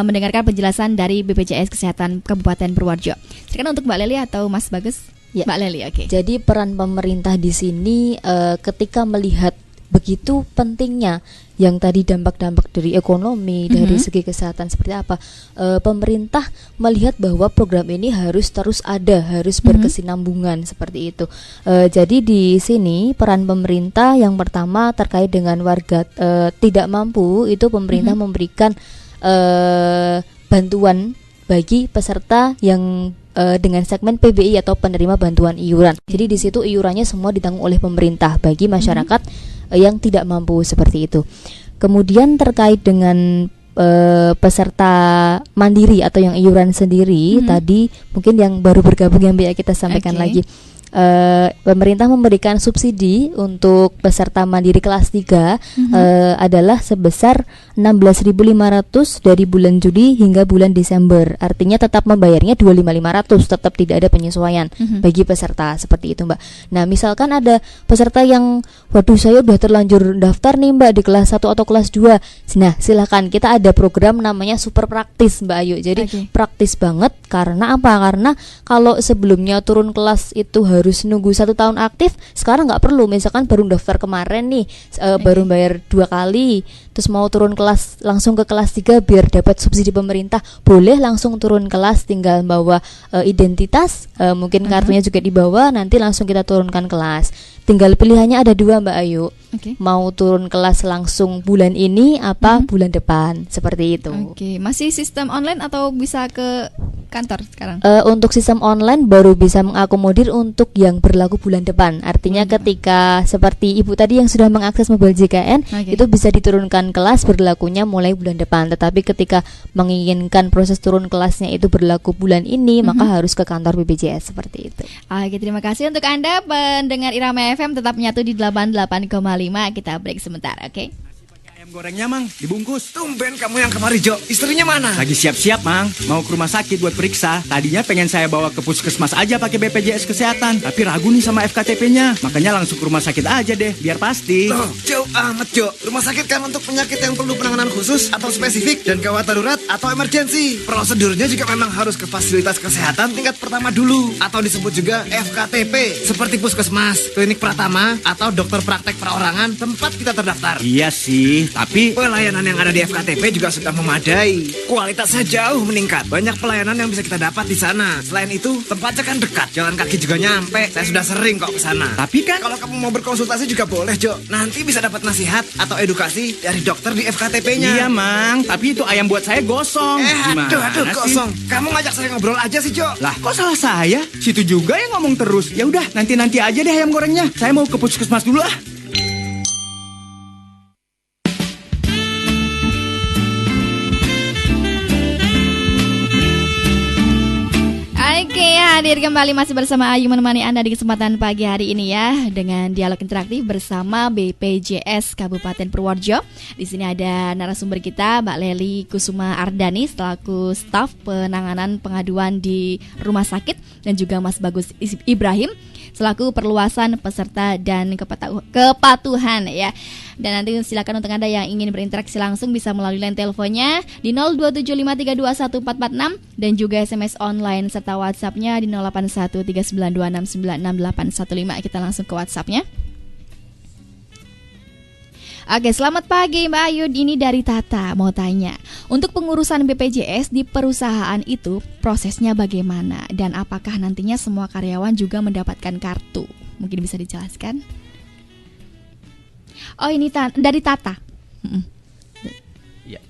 B: mendengarkan penjelasan dari BPJS Kesehatan Kabupaten Purworejo. Silakan untuk Mbak Leli atau Mas Bagus. Ya. Mbak Leli, oke.
D: Jadi peran pemerintah di sini ketika melihat begitu pentingnya yang tadi dampak-dampak dari ekonomi, dari segi kesehatan seperti apa, pemerintah melihat bahwa program ini harus terus ada, harus berkesinambungan seperti itu. Jadi di sini peran pemerintah yang pertama terkait dengan warga tidak mampu, itu pemerintah memberikan bantuan bagi peserta yang dengan segmen PBI atau penerima bantuan iuran. Jadi di situ iurannya semua ditanggung oleh pemerintah bagi masyarakat yang tidak mampu seperti itu. Kemudian terkait dengan peserta mandiri atau yang iuran sendiri, tadi mungkin yang baru bergabung yang biasa kita sampaikan lagi. Pemerintah memberikan subsidi untuk peserta mandiri kelas 3 adalah sebesar 16.500 dari bulan Juli hingga bulan Desember. Artinya tetap membayarnya 25.500, tetap tidak ada penyesuaian bagi peserta seperti itu, Mbak. Nah, misalkan ada peserta yang waduh saya udah terlanjur daftar nih, Mbak, di kelas 1 atau kelas 2. Nah, silakan, kita ada program namanya Super Praktis, Mbak Ayu. Jadi praktis banget, karena apa? Karena kalau sebelumnya turun kelas itu harus nunggu 1 tahun aktif, sekarang nggak perlu. Misalkan baru daftar kemarin nih, baru bayar 2 kali, terus mau turun kelas langsung ke kelas 3 biar dapat subsidi pemerintah, boleh langsung turun kelas, tinggal bawa identitas, mungkin kartunya juga dibawa, nanti langsung kita turunkan kelas. Tinggal pilihannya ada 2, Mbak Ayu. Mau turun kelas langsung bulan ini apa bulan depan, seperti itu.
B: Masih sistem online atau bisa ke kantor sekarang?
D: Untuk sistem online baru bisa mengakomodir untuk yang berlaku bulan depan. Artinya ketika seperti Ibu tadi yang sudah mengakses mobile JKN, itu bisa diturunkan kelas berlakunya mulai bulan depan. Tetapi ketika menginginkan proses turun kelasnya itu berlaku bulan ini, maka harus ke kantor BPJS seperti itu.
B: Oke, terima kasih untuk Anda pendengar Irama FM, tetap menyatu di 88,5. Kita break sebentar, oke?
G: Ayam gorengnya, Mang, dibungkus.
H: Tumben kamu yang kemari, Jo. Istrinya mana?
G: Lagi siap-siap, Mang. Mau ke rumah sakit buat periksa. Tadinya pengen saya bawa ke puskesmas aja pakai BPJS Kesehatan, tapi ragu nih sama FKTP-nya. Makanya langsung ke rumah sakit aja deh, biar pasti.
H: Loh, jauh amat, Jo. Rumah sakit kan untuk penyakit yang perlu penanganan khusus atau spesifik dan gawat darurat atau emergensi. Prosedurnya juga memang harus ke fasilitas kesehatan tingkat pertama dulu, atau disebut juga FKTP, seperti puskesmas, klinik pratama, atau dokter praktek perorangan tempat kita terdaftar.
G: Iya sih, Tapi
H: Pelayanan yang ada di FKTP juga sudah memadai. Kualitasnya jauh meningkat. Banyak pelayanan yang bisa kita dapat di sana. Selain itu, tempatnya kan dekat. Jalan kaki juga nyampe. Saya sudah sering kok ke sana.
G: Tapi kan
H: Kalau kamu mau berkonsultasi juga boleh, Jo. Nanti bisa dapat nasihat atau edukasi dari dokter di FKTP-nya.
G: iya Mang, tapi itu ayam buat saya gosong. Gimana
H: Aduh,
G: sih?
H: kosong. Kamu ngajak saya ngobrol aja sih, Jo.
G: Lah, kok salah saya? Situ juga yang ngomong terus. Ya udah, nanti aja deh ayam gorengnya. Saya mau ke puskesmas dulu ah.
B: Oke, hadir kembali masih bersama Ayu menemani Anda di kesempatan pagi hari ini ya, dengan dialog interaktif bersama BPJS Kabupaten Purworejo. Di sini ada narasumber kita, Mbak Leli Kusuma Ardani selaku staf penanganan pengaduan di rumah sakit, dan juga Mas Bagus Ibrahim selaku perluasan peserta dan kepatuhan ya. Dan nanti silakan untuk Anda yang ingin berinteraksi langsung bisa melalui line teleponnya di 027532146 dan juga SMS online serta WhatsApp-nya di 081392696815. Kita langsung ke WhatsApp-nya. Oke, selamat pagi Mbak Ayu. Ini dari Tata mau tanya, untuk pengurusan BPJS di perusahaan itu prosesnya bagaimana dan apakah nantinya semua karyawan juga mendapatkan kartu? Mungkin bisa dijelaskan. Oh, ini dari Tata.
C: Ya.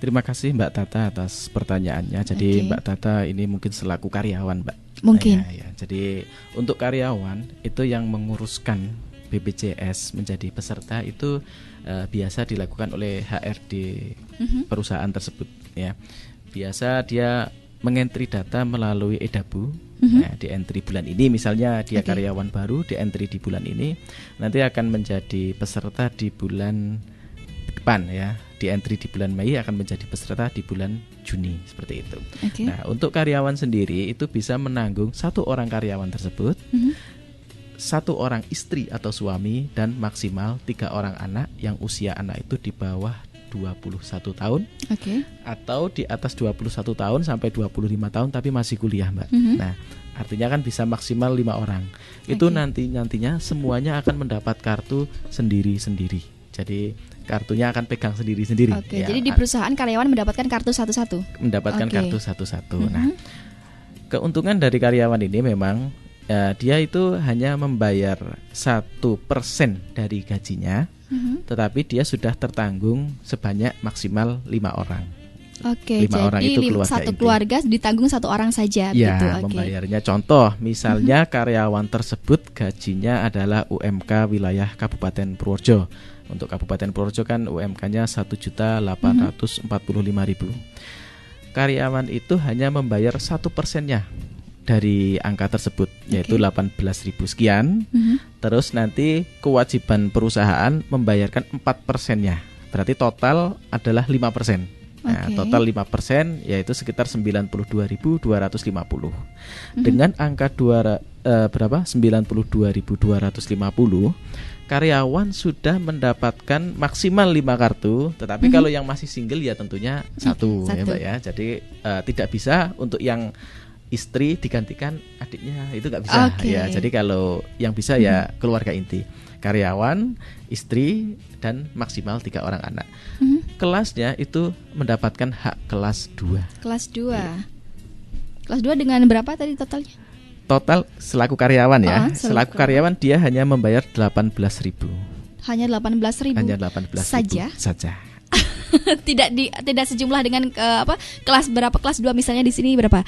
C: Terima kasih Mbak Tata atas pertanyaannya. Jadi Mbak Tata ini mungkin selaku karyawan, Mbak.
B: Mungkin.
C: Ya. Jadi untuk karyawan itu yang menguruskan BPJS menjadi peserta itu biasa dilakukan oleh HRD perusahaan tersebut ya. Biasa dia mengentri data melalui eDabu. Nah, di entry bulan ini misalnya dia karyawan baru, di entry di bulan ini, nanti akan menjadi peserta di bulan depan ya. Di entry di bulan Mei akan menjadi peserta di bulan Juni, seperti itu. Nah, untuk karyawan sendiri itu bisa menanggung satu orang karyawan tersebut, satu orang istri atau suami, dan maksimal 3 orang anak yang usia anak itu di bawah 21 tahun atau di atas 21 tahun sampai 25 tahun tapi masih kuliah, Mbak. Nah, artinya kan bisa maksimal 5 orang. Itu nantinya semuanya akan mendapat kartu sendiri-sendiri. Jadi kartunya akan pegang sendiri-sendiri. Ya,
B: jadi di perusahaan karyawan mendapatkan kartu satu-satu.
C: Mendapatkan kartu satu-satu. Nah, keuntungan dari karyawan ini memang dia itu hanya membayar 1% dari gajinya, tetapi dia sudah tertanggung sebanyak maksimal 5 orang.
B: Jadi
C: orang itu
B: satu keluarga ditanggung 1 orang saja.
C: Ya,
B: gitu.
C: Membayarnya. Contoh, misalnya karyawan tersebut gajinya adalah UMK wilayah Kabupaten Purworejo. Untuk Kabupaten Purworejo kan UMK-nya 1.845.000. Karyawan itu hanya membayar 1%-nya dari angka tersebut, yaitu 18.000 sekian. Terus nanti kewajiban perusahaan membayarkan 4%-nya. Berarti total adalah 5%. Nah, total 5% yaitu sekitar 92.250. Dengan angka 92.250, karyawan sudah mendapatkan maksimal 5 kartu. Tetapi kalau yang masih single ya tentunya satu. Ya, Mbak ya. Jadi tidak bisa untuk yang istri digantikan adiknya, itu nggak bisa ya. Jadi kalau yang bisa ya keluarga inti, karyawan, istri, dan maksimal 3 orang anak. Kelasnya itu mendapatkan hak kelas 2.
B: Kelas 2. Kelas 2 dengan berapa tadi totalnya?
C: Total selaku karyawan ya. Selaku karyawan dia hanya membayar 18.000.
B: Hanya 18.000.
C: Hanya 18.000 saja.
B: tidak sejumlah dengan kelas berapa, kelas 2 misalnya di sini berapa,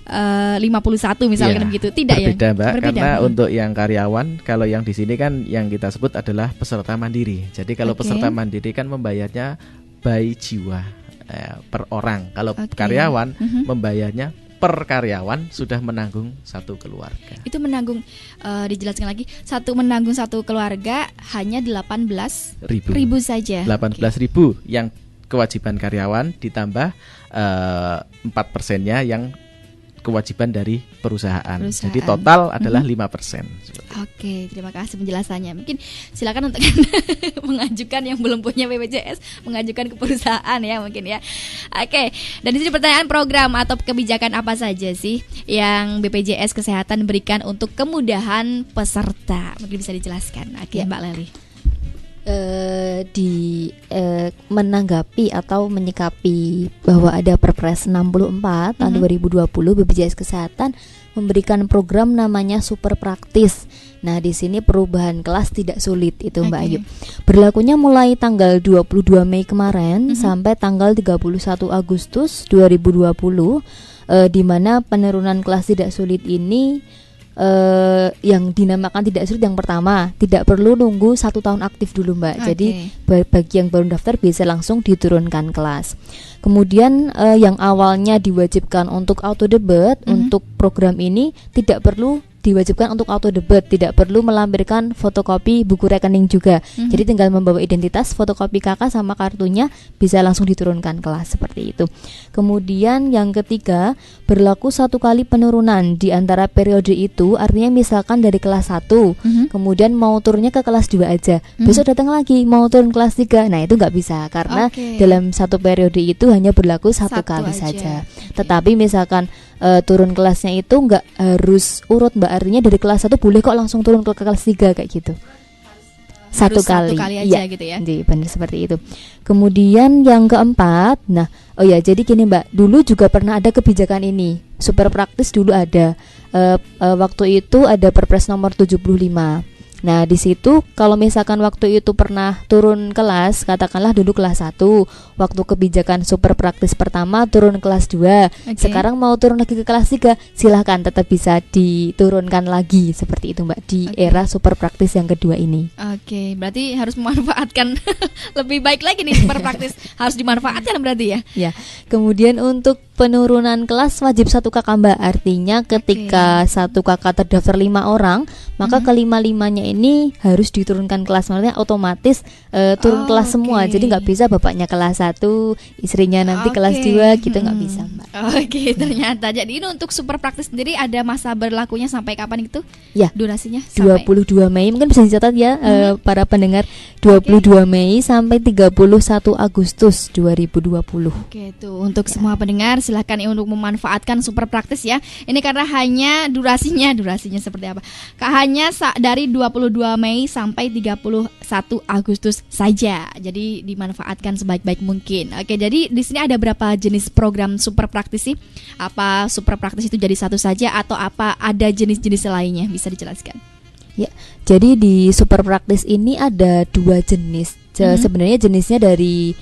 B: 51 misalnya begitu, tidak
C: berbeda,
B: ya?
C: Mbak,
B: berbeda.
C: Karena untuk yang karyawan, kalau yang di sini kan yang kita sebut adalah peserta mandiri. Jadi kalau peserta mandiri kan membayarnya by jiwa, per orang. Kalau karyawan membayarnya per karyawan, sudah menanggung satu keluarga.
B: Itu menanggung, dijelaskan lagi, menanggung satu keluarga hanya 18.000 saja.
C: 18.000 yang kewajiban karyawan ditambah 4%-nya yang kewajiban dari perusahaan. Jadi total adalah 5%.
B: Oke, terima kasih penjelasannya. Mungkin silakan untuk Anda mengajukan yang belum punya BPJS, mengajukan ke perusahaan ya mungkin ya. Oke, dan di sini pertanyaan, program atau kebijakan apa saja sih yang BPJS Kesehatan berikan untuk kemudahan peserta? Mungkin bisa dijelaskan. Oke, Mbak Leli.
D: Menanggapi atau menyikapi bahwa ada Perpres 64 tahun 2020, BPJS Kesehatan memberikan program namanya Super Praktis. Nah, di sini perubahan kelas tidak sulit itu Mbak Ayu. Berlakunya mulai tanggal 22 Mei kemarin sampai tanggal 31 Agustus 2020, di mana penurunan kelas tidak sulit ini yang dinamakan tidak sulit yang pertama, tidak perlu nunggu 1 tahun aktif dulu Mbak. Jadi bagi yang baru daftar bisa langsung diturunkan kelas. Kemudian yang awalnya diwajibkan untuk auto debit, untuk program ini tidak perlu diwajibkan untuk auto debit, tidak perlu melampirkan fotokopi buku rekening juga. Jadi tinggal membawa identitas, fotokopi KK sama kartunya, bisa langsung diturunkan kelas seperti itu. Kemudian yang ketiga, berlaku 1 kali penurunan di antara periode itu, artinya misalkan dari kelas 1 kemudian mau turunnya ke kelas 2 aja, besok datang lagi mau turun kelas 3. Nah, itu nggak bisa karena dalam 1 periode itu hanya berlaku 1 kali saja. Tetapi misalkan turun kelasnya itu nggak harus urut Mbak, artinya dari kelas 1 boleh kok langsung turun ke kelas 3 kayak gitu. Satu kali aja
B: gitu ya.
D: Benar seperti itu. Kemudian yang keempat, jadi gini Mbak, dulu juga pernah ada kebijakan ini, Super Praktis dulu ada. Waktu itu ada Perpres nomor 75. Nah, di situ kalau misalkan waktu itu pernah turun kelas, katakanlah dulu kelas 1, waktu kebijakan Super Praktis pertama turun kelas 2, sekarang mau turun lagi ke kelas 3, silahkan tetap bisa diturunkan lagi seperti itu Mbak, di era Super Praktis yang kedua ini.
B: Berarti harus memanfaatkan lebih baik lagi nih Super Praktis, harus dimanfaatkan berarti ya.
D: Ya. Kemudian untuk penurunan kelas wajib 1 kakak Mbak, artinya ketika 1 kakak terdaftar 5 orang, maka kelima-limanya ini harus diturunkan kelas, maksudnya otomatis turun kelas semua. Jadi nggak bisa bapaknya kelas 1, istrinya nanti kelas 2 gitu, nggak bisa Mbak.
B: Ternyata. Jadi ini untuk Super Praktis sendiri ada masa berlakunya sampai kapan itu?
D: Ya,
B: durasinya
D: 22 Mei, mungkin bisa dicatat ya para pendengar, 22 Mei sampai 31 Agustus 2020.
B: Tuh untuk semua pendengar silahkan untuk memanfaatkan Super Praktis ya. Ini karena hanya durasinya seperti apa? Hanya dari 22 Mei sampai 31 Agustus saja. Jadi dimanfaatkan sebaik-baik mungkin. Jadi di sini ada berapa jenis program Super Praktis sih? Apa Super Praktis itu jadi satu saja atau apa ada jenis-jenis lainnya? Bisa dijelaskan?
D: Ya, jadi di Super Praktis ini ada 2 jenis. Sebenarnya jenisnya dari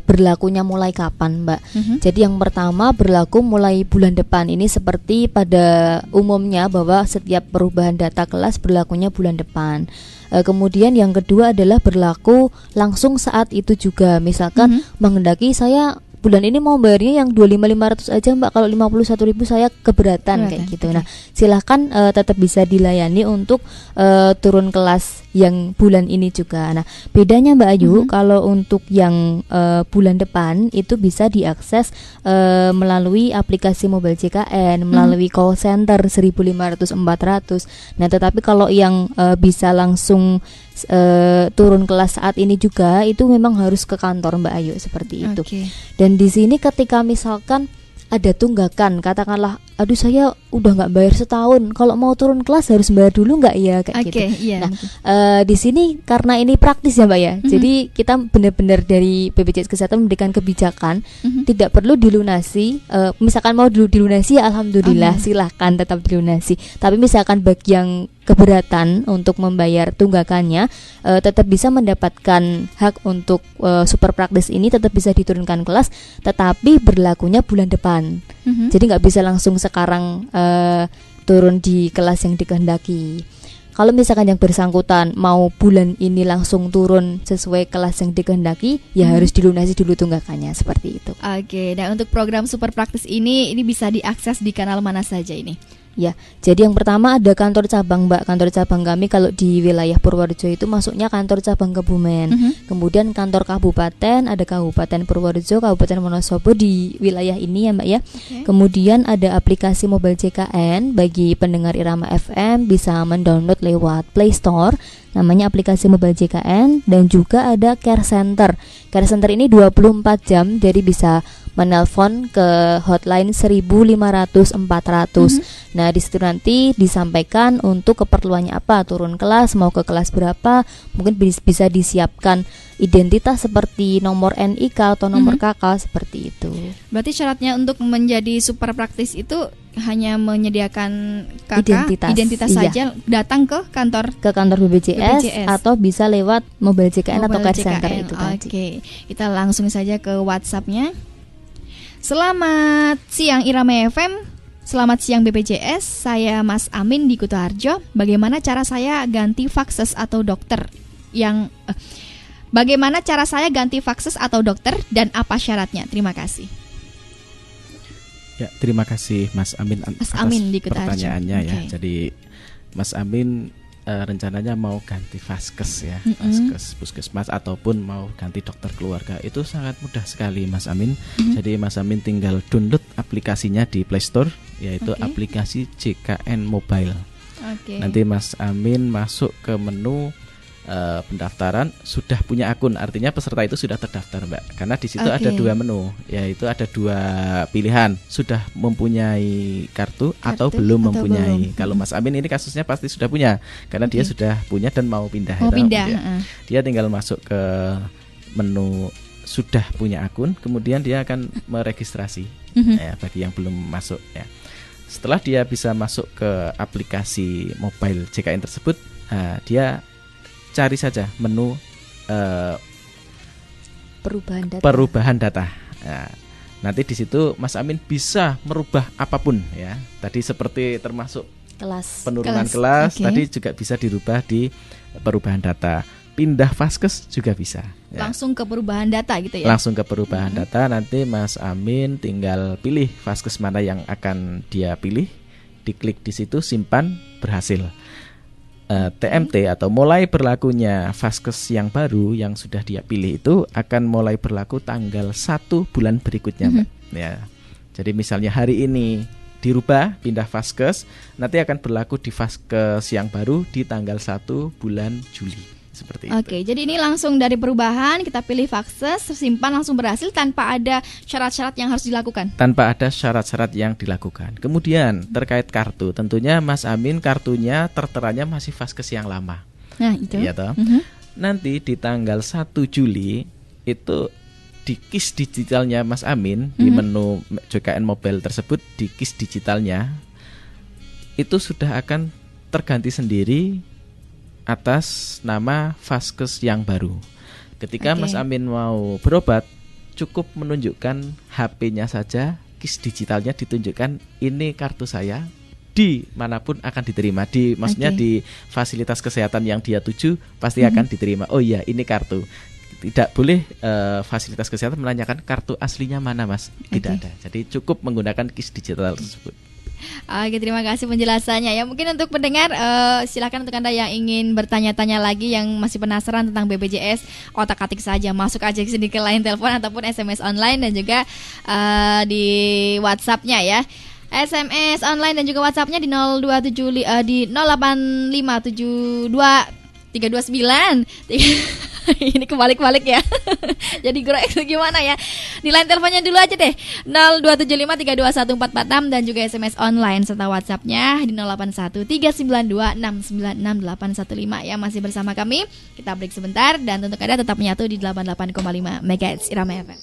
D: berlakunya mulai kapan Mbak. Jadi yang pertama berlaku mulai bulan depan. Ini seperti pada umumnya bahwa setiap perubahan data kelas berlakunya bulan depan. Kemudian yang kedua adalah berlaku langsung saat itu juga. Misalkan menghendaki saya bulan ini mau bayarnya yang 25.500 aja Mbak, kalau 51.000 saya keberatan kayak gitu. Nah, silahkan tetap bisa dilayani untuk turun kelas yang bulan ini juga. Nah, bedanya Mbak Ayu, kalau untuk yang bulan depan itu bisa diakses melalui aplikasi mobile JKN, melalui call center 1.500-400. Nah, tetapi kalau yang bisa langsung turun kelas saat ini juga itu memang harus ke kantor Mbak Ayu seperti itu. Dan di sini ketika misalkan ada tunggakan, katakanlah aduh saya udah nggak bayar setahun, kalau mau turun kelas harus bayar dulu nggak ya kayak gitu.
B: Iya,
D: nah di sini karena ini praktis ya Mbak ya, jadi kita benar-benar dari BPJS Kesehatan memberikan kebijakan tidak perlu dilunasi. Misalkan mau dilunasi ya alhamdulillah, silahkan tetap dilunasi. Tapi misalkan bagi yang keberatan untuk membayar tunggakannya, tetap bisa mendapatkan hak untuk Super Praktis ini, tetap bisa diturunkan kelas, tetapi berlakunya bulan depan. Jadi nggak bisa langsung sekarang turun di kelas yang dikehendaki. Kalau misalkan yang bersangkutan mau bulan ini langsung turun sesuai kelas yang dikehendaki, ya harus dilunasi dulu tunggakannya seperti itu.
B: Dan untuk program Super Praktis ini bisa diakses di kanal mana saja ini?
D: Ya, jadi yang pertama ada kantor cabang Mbak. Kantor cabang kami kalau di wilayah Purworejo itu masuknya kantor cabang Kebumen. Kemudian kantor kabupaten, ada Kabupaten Purworejo, Kabupaten Wonosobo di wilayah ini ya Mbak ya. Kemudian ada aplikasi mobile JKN bagi pendengar Irama FM, bisa mendownload lewat Play Store. Namanya aplikasi mobile JKN. Dan juga ada Care Center. Care Center ini 24 jam, jadi bisa menelpon ke hotline 1500-400. Nah, di situ nanti disampaikan untuk keperluannya apa, turun kelas, mau ke kelas berapa, mungkin bisa disiapkan identitas seperti nomor NIK atau nomor KK seperti itu.
B: Berarti syaratnya untuk menjadi super praktis itu hanya menyediakan KK, identitas saja, datang ke kantor
D: BPJS atau bisa lewat mobile JKN atau care center itu tadi.
B: Oke, kita langsung saja ke WhatsApp-nya. Selamat siang Irama FM. Selamat siang BPJS. Saya Mas Amin di Kutoarjo. Bagaimana cara saya ganti vakses atau dokter Bagaimana cara saya ganti vakses atau dokter dan apa syaratnya? Terima kasih.
C: Ya, terima kasih Mas Amin atas pertanyaannya ya. Jadi Mas Amin rencananya mau ganti vaskes ya, vaskes puskesmas ataupun mau ganti dokter keluarga. Itu sangat mudah sekali Mas Amin. Jadi Mas Amin tinggal download aplikasinya di Play Store, yaitu aplikasi JKN Mobile. Nanti Mas Amin masuk ke menu pendaftaran, sudah punya akun, artinya peserta itu sudah terdaftar Mbak. Karena di situ ada 2 menu, yaitu ada 2 pilihan, sudah mempunyai kartu atau belum mempunyai. Kalau Mas Amin ini kasusnya pasti sudah punya, karena dia sudah punya dan mau pindah. Dia tinggal masuk ke menu sudah punya akun, kemudian dia akan meregistrasi ya, bagi yang belum masuk ya. Setelah dia bisa masuk ke aplikasi mobile JKN tersebut, dia cari saja menu perubahan data. Nah, nanti di situ Mas Amin bisa merubah apapun ya. Tadi seperti termasuk penurunan kelas tadi juga bisa dirubah di perubahan data. Pindah vaskes juga bisa. Ya.
B: Langsung ke perubahan data gitu ya.
C: Langsung ke perubahan data, nanti Mas Amin tinggal pilih vaskes mana yang akan dia pilih, diklik di situ simpan berhasil. TMT atau mulai berlakunya vaskes yang baru yang sudah dia pilih itu akan mulai berlaku tanggal 1 bulan berikutnya Mbak. Ya. Jadi misalnya hari ini dirubah pindah vaskes, nanti akan berlaku di vaskes yang baru di tanggal 1 bulan Juli. Seperti itu.
B: Jadi ini langsung dari perubahan kita pilih vaskes, simpan langsung berhasil tanpa ada syarat-syarat yang harus dilakukan.
C: Tanpa ada syarat-syarat yang dilakukan. Kemudian terkait kartu, tentunya Mas Amin kartunya terteranya masih vaskes yang lama.
B: Nah itu.
C: Iya toh. Nanti di tanggal 1 Juli itu di KIS digitalnya Mas Amin di menu JKN Mobile tersebut, di KIS digitalnya itu sudah akan terganti sendiri atas nama vaskes yang baru. Ketika Mas Amin mau berobat, cukup menunjukkan HP-nya saja, KIS digitalnya ditunjukkan ini kartu saya, di manapun akan diterima. Maksudnya di fasilitas kesehatan yang dia tuju pasti akan diterima. Oh iya, ini kartu. Tidak boleh fasilitas kesehatan menanyakan kartu aslinya mana Mas. Tidak ada. Jadi cukup menggunakan KIS digital tersebut.
B: Oke, terima kasih penjelasannya ya. Mungkin untuk pendengar silakan untuk Anda yang ingin bertanya-tanya lagi, yang masih penasaran tentang BPJS, otak-atik saja, masuk aja ke sini ke line telepon ataupun SMS online dan juga di WhatsApp-nya ya. SMS online dan juga WhatsApp-nya di 0875723239. Ini kebalik-balik ya. Jadi grek gimana ya? Di line teleponnya dulu aja deh, 0275321446 dan juga SMS online serta WhatsApp-nya di 081392696815 ya. Masih bersama kami. Kita break sebentar dan tentu saja tetap menyatu di 88,5 MHz Irama FM.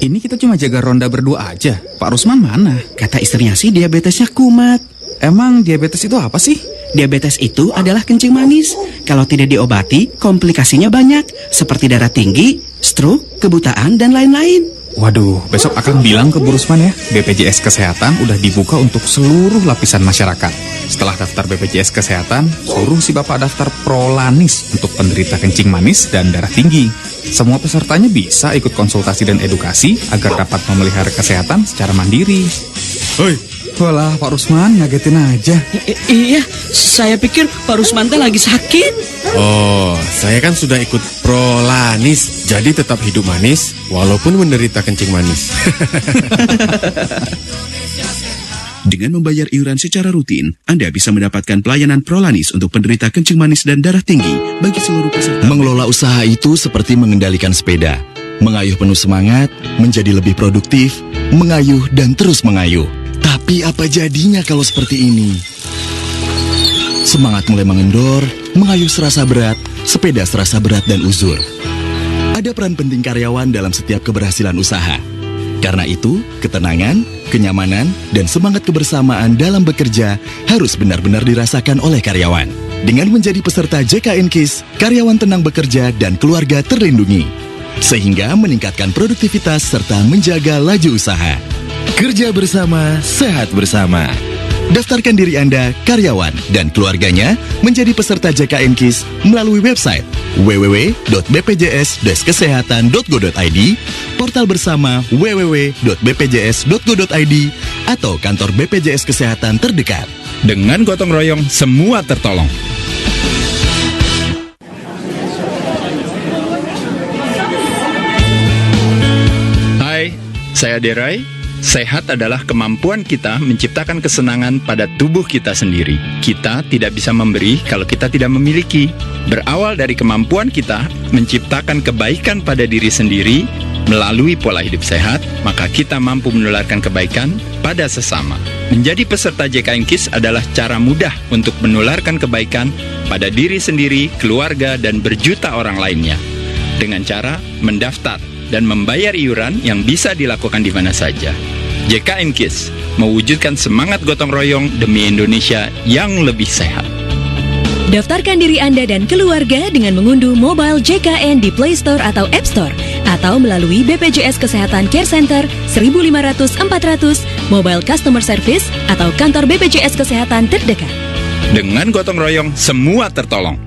I: Ini kita cuma jaga ronda berdua aja. Pak Rusman mana? Kata istrinya sih diabetesnya kumat. Emang diabetes itu apa sih? Diabetes itu adalah kencing manis. Kalau tidak diobati, komplikasinya banyak, seperti darah tinggi, stroke, kebutaan, dan lain-lain.
J: Waduh, besok akan bilang ke Bu Rusman ya, BPJS Kesehatan udah dibuka untuk seluruh lapisan masyarakat. Setelah daftar BPJS Kesehatan, suruh si Bapak daftar Prolanis untuk penderita kencing manis dan darah tinggi. Semua pesertanya bisa ikut konsultasi dan edukasi agar dapat memelihara kesehatan secara mandiri.
I: Hoi, walah Pak Rusman ngagetin aja.
K: Iya, saya pikir Pak Rusman lagi sakit.
L: Oh, saya kan sudah ikut Prolanis, jadi tetap hidup manis walaupun menderita kencing manis.
M: Dengan membayar iuran secara rutin, Anda bisa mendapatkan pelayanan Prolanis untuk penderita kencing manis dan darah tinggi bagi seluruh peserta.
N: Mengelola usaha itu seperti mengendalikan sepeda. Mengayuh penuh semangat, menjadi lebih produktif, mengayuh dan terus mengayuh. Tapi apa jadinya kalau seperti ini? Semangat mulai mengendor, mengayuh serasa berat, sepeda serasa berat dan uzur. Ada peran penting karyawan dalam setiap keberhasilan usaha. Karena itu, ketenangan, kenyamanan, dan semangat kebersamaan dalam bekerja harus benar-benar dirasakan oleh karyawan. Dengan menjadi peserta JKN KIS, karyawan tenang bekerja dan keluarga terlindungi. Sehingga meningkatkan produktivitas serta menjaga laju usaha. Kerja bersama, sehat bersama. Daftarkan diri Anda, karyawan, dan keluarganya menjadi peserta JKN KIS melalui website www.bpjs-kesehatan.go.id, portal bersama www.bpjs.go.id, atau kantor BPJS Kesehatan terdekat.
J: Dengan gotong royong, semua tertolong. Saya Derai. Sehat adalah kemampuan kita menciptakan kesenangan pada tubuh kita sendiri. Kita tidak bisa memberi kalau kita tidak memiliki. Berawal dari kemampuan kita menciptakan kebaikan pada diri sendiri melalui pola hidup sehat, maka kita mampu menularkan kebaikan pada sesama. Menjadi peserta JKN KIS adalah cara mudah untuk menularkan kebaikan pada diri sendiri, keluarga, dan berjuta orang lainnya. Dengan cara mendaftar dan membayar iuran yang bisa dilakukan di mana saja. JKN KIS mewujudkan semangat gotong royong demi Indonesia yang lebih sehat.
O: Daftarkan diri Anda dan keluarga dengan mengunduh mobile JKN di Play Store atau App Store, atau melalui BPJS Kesehatan Care Center 1500-400, Mobile Customer Service, atau kantor BPJS Kesehatan terdekat.
J: Dengan gotong royong, semua tertolong.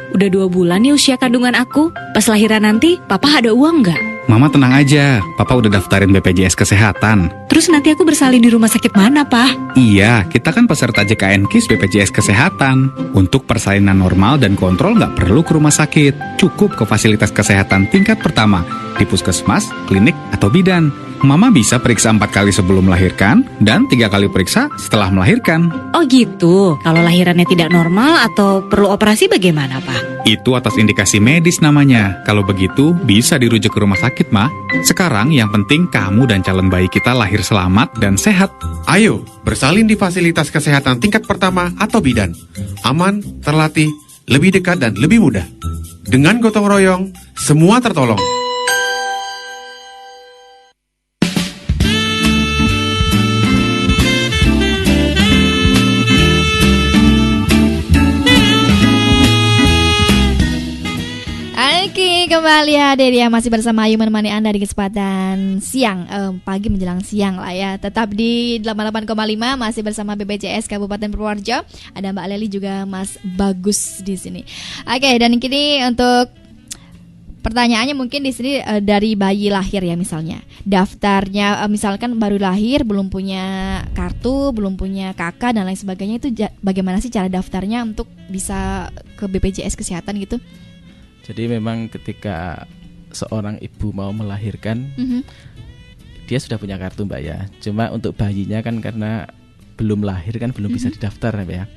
P: Udah 2 bulan nih usia kandungan aku. Pas lahiran nanti, papa ada uang nggak?
J: Mama tenang aja, papa udah daftarin BPJS Kesehatan.
P: Terus nanti aku bersalin di rumah sakit mana, Pak?
J: Iya, kita kan peserta JKN KIS BPJS Kesehatan. Untuk persalinan normal dan kontrol nggak perlu ke rumah sakit. Cukup ke fasilitas kesehatan tingkat pertama, di puskesmas, klinik, atau bidan. Mama bisa periksa 4 kali sebelum melahirkan dan 3 kali periksa setelah melahirkan.
P: Oh gitu, kalau lahirannya tidak normal atau perlu operasi bagaimana, Pak?
J: Itu atas indikasi medis namanya. Kalau begitu, bisa dirujuk ke rumah sakit, Ma. Sekarang yang penting kamu dan calon bayi kita lahir selamat dan sehat.
L: Ayo, bersalin di fasilitas kesehatan tingkat pertama atau bidan. Aman, terlatih, lebih dekat dan lebih mudah. Dengan gotong royong, semua tertolong.
B: Kembali hadir ya, masih bersama Ayu menemani Anda di kesempatan siang, pagi menjelang siang lah ya. Tetap di 88,5 masih bersama BPJS Kabupaten Purworejo. Ada Mbak Leli juga Mas Bagus di sini. Oke, dan kini untuk pertanyaannya mungkin di sini dari bayi lahir ya misalnya. Daftarnya misalkan baru lahir, belum punya kartu, belum punya kakak dan lain sebagainya, itu bagaimana sih cara daftarnya untuk bisa ke BPJS Kesehatan gitu?
C: Jadi memang ketika seorang ibu mau melahirkan, dia sudah punya kartu Mbak ya. Cuma untuk bayinya kan karena belum lahir kan belum bisa didaftar Mbak ya.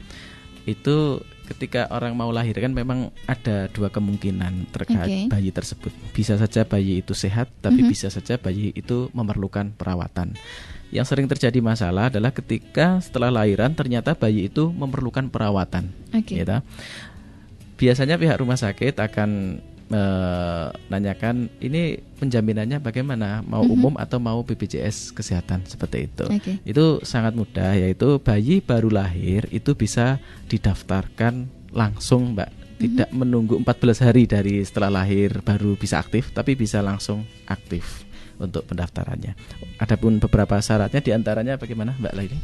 C: Itu ketika orang mau lahir kan memang ada 2 kemungkinan terkait bayi tersebut. Bisa saja bayi itu sehat, tapi bisa saja bayi itu memerlukan perawatan. Yang sering terjadi masalah adalah ketika setelah lahiran ternyata bayi itu memerlukan perawatan. Gitu. Biasanya pihak rumah sakit akan menanyakan ini penjaminannya bagaimana, mau umum atau mau BPJS Kesehatan seperti itu. Itu sangat mudah, yaitu bayi baru lahir itu bisa didaftarkan langsung Mbak. Tidak menunggu 14 hari dari setelah lahir baru bisa aktif, tapi bisa langsung aktif untuk pendaftarannya. Adapun beberapa syaratnya diantaranya bagaimana Mbak Laili?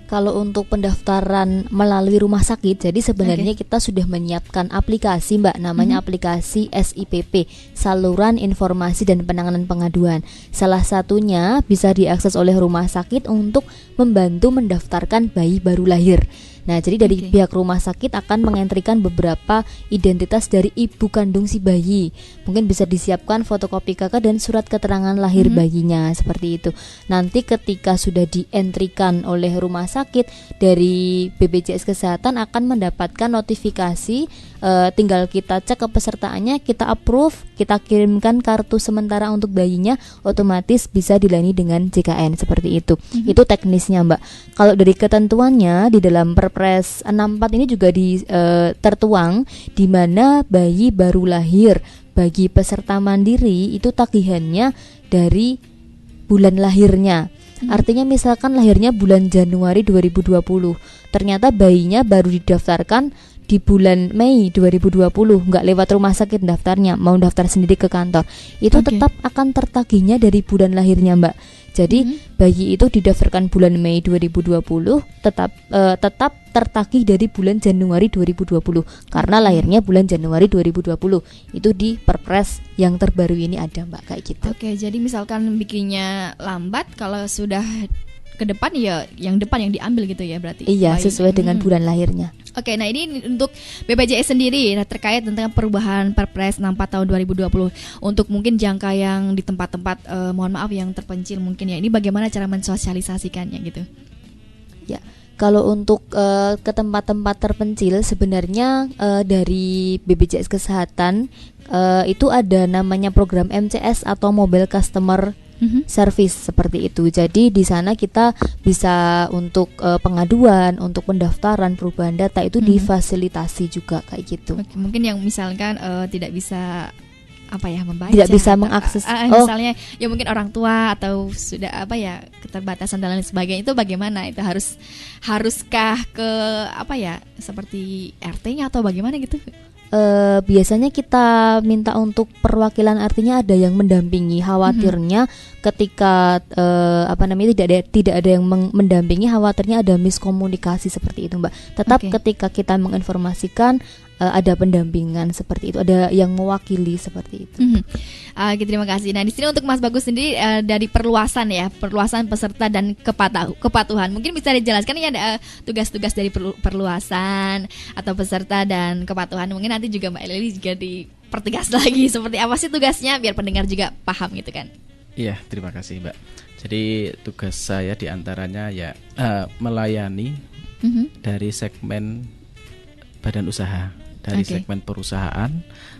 D: Kalau untuk pendaftaran melalui rumah sakit, jadi sebenarnya kita sudah menyiapkan aplikasi Mbak, namanya aplikasi SIPP, Saluran Informasi dan Penanganan Pengaduan. Salah satunya bisa diakses oleh rumah sakit untuk membantu mendaftarkan bayi baru lahir. Nah, jadi dari pihak rumah sakit akan mengentrikan beberapa identitas dari ibu kandung si bayi. Mungkin bisa disiapkan fotokopi KK dan surat keterangan lahir bayinya, seperti itu. Nanti ketika sudah dientrikan oleh rumah sakit, dari BPJS Kesehatan akan mendapatkan notifikasi, tinggal kita cek kepesertaannya, kita approve, kita kirimkan kartu sementara untuk bayinya, otomatis bisa dilayani dengan JKN, seperti itu. Itu teknisnya, Mbak. Kalau dari ketentuannya di dalam Perpres 64 ini juga tertuang di mana bayi baru lahir bagi peserta mandiri itu tagihannya dari bulan lahirnya. Artinya misalkan lahirnya bulan Januari 2020, ternyata bayinya baru didaftarkan di bulan Mei 2020, nggak lewat rumah sakit daftarnya, mau daftar sendiri ke kantor, itu tetap akan tertagihnya dari bulan lahirnya, Mbak. Jadi bayi itu didaftarkan bulan Mei 2020, tetap tertagih dari bulan Januari 2020 karena lahirnya bulan Januari 2020. Itu di Perpres yang terbaru ini ada, Mbak, kayak gitu.
B: Oke, jadi misalkan bikinnya lambat, kalau sudah ke depan ya yang depan yang diambil gitu ya berarti.
D: Iya, sesuai dengan bulan lahirnya.
B: Oke, nah ini untuk BPJS sendiri terkait tentang perubahan Perpres 64 tahun 2020 untuk mungkin jangka yang di tempat-tempat mohon maaf yang terpencil mungkin ya. Ini bagaimana cara mensosialisasikannya gitu?
D: Ya, kalau untuk ke tempat-tempat terpencil sebenarnya dari BPJS Kesehatan itu ada namanya program MCS atau Mobile Customer Service, seperti itu. Jadi di sana kita bisa untuk pengaduan, untuk pendaftaran, perubahan data itu difasilitasi juga kayak gitu.
B: Oke, mungkin yang misalkan tidak bisa membaca,
D: tidak bisa mengakses
B: misalnya ya mungkin orang tua atau sudah keterbatasan dan lain sebagainya, itu bagaimana, itu haruskah ke seperti RT-nya atau bagaimana gitu?
D: Biasanya kita minta untuk perwakilan, artinya ada yang mendampingi. Khawatirnya ketika tidak ada yang mendampingi, khawatirnya ada miskomunikasi seperti itu, Mbak. Tetap ketika kita menginformasikan ada pendampingan seperti itu, ada yang mewakili seperti itu.
B: Terima kasih. Nah, di sini untuk Mas Bagus sendiri dari perluasan peserta dan kepatuhan, mungkin bisa dijelaskan ini ada tugas-tugas dari perluasan atau peserta dan kepatuhan. Mungkin nanti juga Mbak Lili juga dipertegas lagi seperti apa sih tugasnya biar pendengar juga paham gitu kan.
C: Iya, terima kasih, Mbak. Jadi tugas saya diantaranya melayani dari segmen badan usaha, dari segmen perusahaan,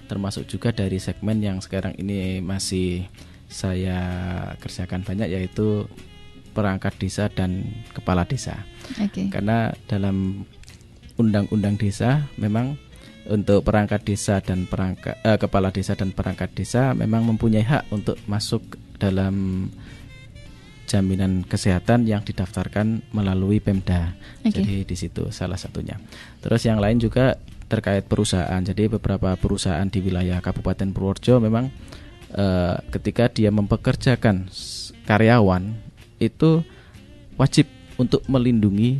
C: termasuk juga dari segmen yang sekarang ini masih saya kerjakan banyak, yaitu perangkat desa dan kepala desa. Karena dalam undang-undang desa memang untuk perangkat desa dan kepala desa dan perangkat desa memang mempunyai hak untuk masuk dalam jaminan kesehatan yang didaftarkan melalui Pemda. Jadi di situ salah satunya. Terus yang lain juga terkait perusahaan. Jadi beberapa perusahaan di wilayah Kabupaten Purworejo memang ketika dia mempekerjakan karyawan itu wajib untuk melindungi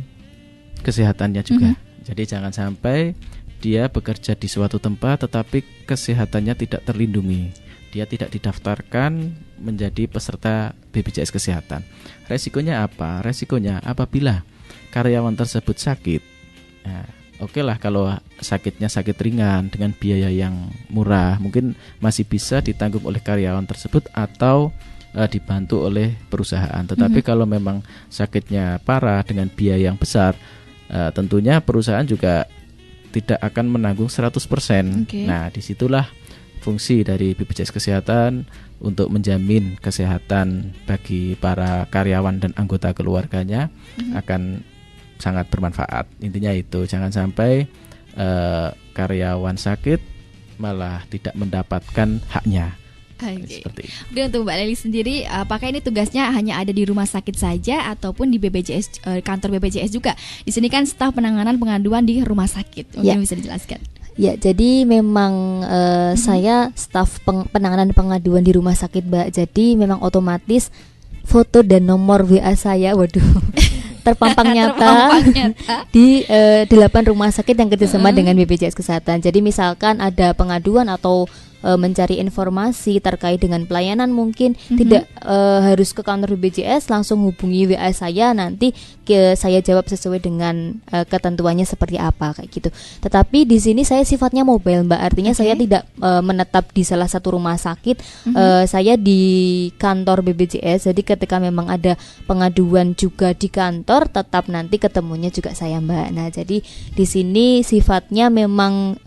C: kesehatannya juga. Jadi jangan sampai dia bekerja di suatu tempat tetapi kesehatannya tidak terlindungi. Dia tidak didaftarkan menjadi peserta BPJS Kesehatan. Resikonya apa? Resikonya apabila karyawan tersebut sakit, oke lah kalau sakitnya sakit ringan dengan biaya yang murah, mungkin masih bisa ditanggung oleh karyawan tersebut atau dibantu oleh perusahaan. Tetapi kalau memang sakitnya parah dengan biaya yang besar, tentunya perusahaan juga tidak akan menanggung 100%. Nah, disitulah fungsi dari BPJS Kesehatan untuk menjamin kesehatan bagi para karyawan dan anggota keluarganya akan sangat bermanfaat. Intinya itu, jangan sampai karyawan sakit malah tidak mendapatkan haknya. Seperti itu.
B: Kemudian untuk Mbak Leli sendiri, apakah ini tugasnya hanya ada di rumah sakit saja ataupun di BPJS, kantor BPJS juga? Di sini kan staf penanganan pengaduan di rumah sakit. Mungkin bisa dijelaskan.
D: Ya, jadi memang saya staf penanganan pengaduan di rumah sakit, Mbak. Jadi memang otomatis foto dan nomor WA saya, terpampang nyata di 8 rumah sakit yang kerjasama dengan BPJS Kesehatan. Jadi misalkan ada pengaduan atau mencari informasi terkait dengan pelayanan, mungkin tidak harus ke kantor BPJS, langsung hubungi WA saya, nanti saya jawab sesuai dengan ketentuannya seperti apa kayak gitu. Tetapi di sini saya sifatnya mobile, Mbak. Artinya saya tidak menetap di salah satu rumah sakit. Saya di kantor BPJS. Jadi ketika memang ada pengaduan juga di kantor, tetap nanti ketemunya juga saya, Mbak. Nah, jadi di sini sifatnya memang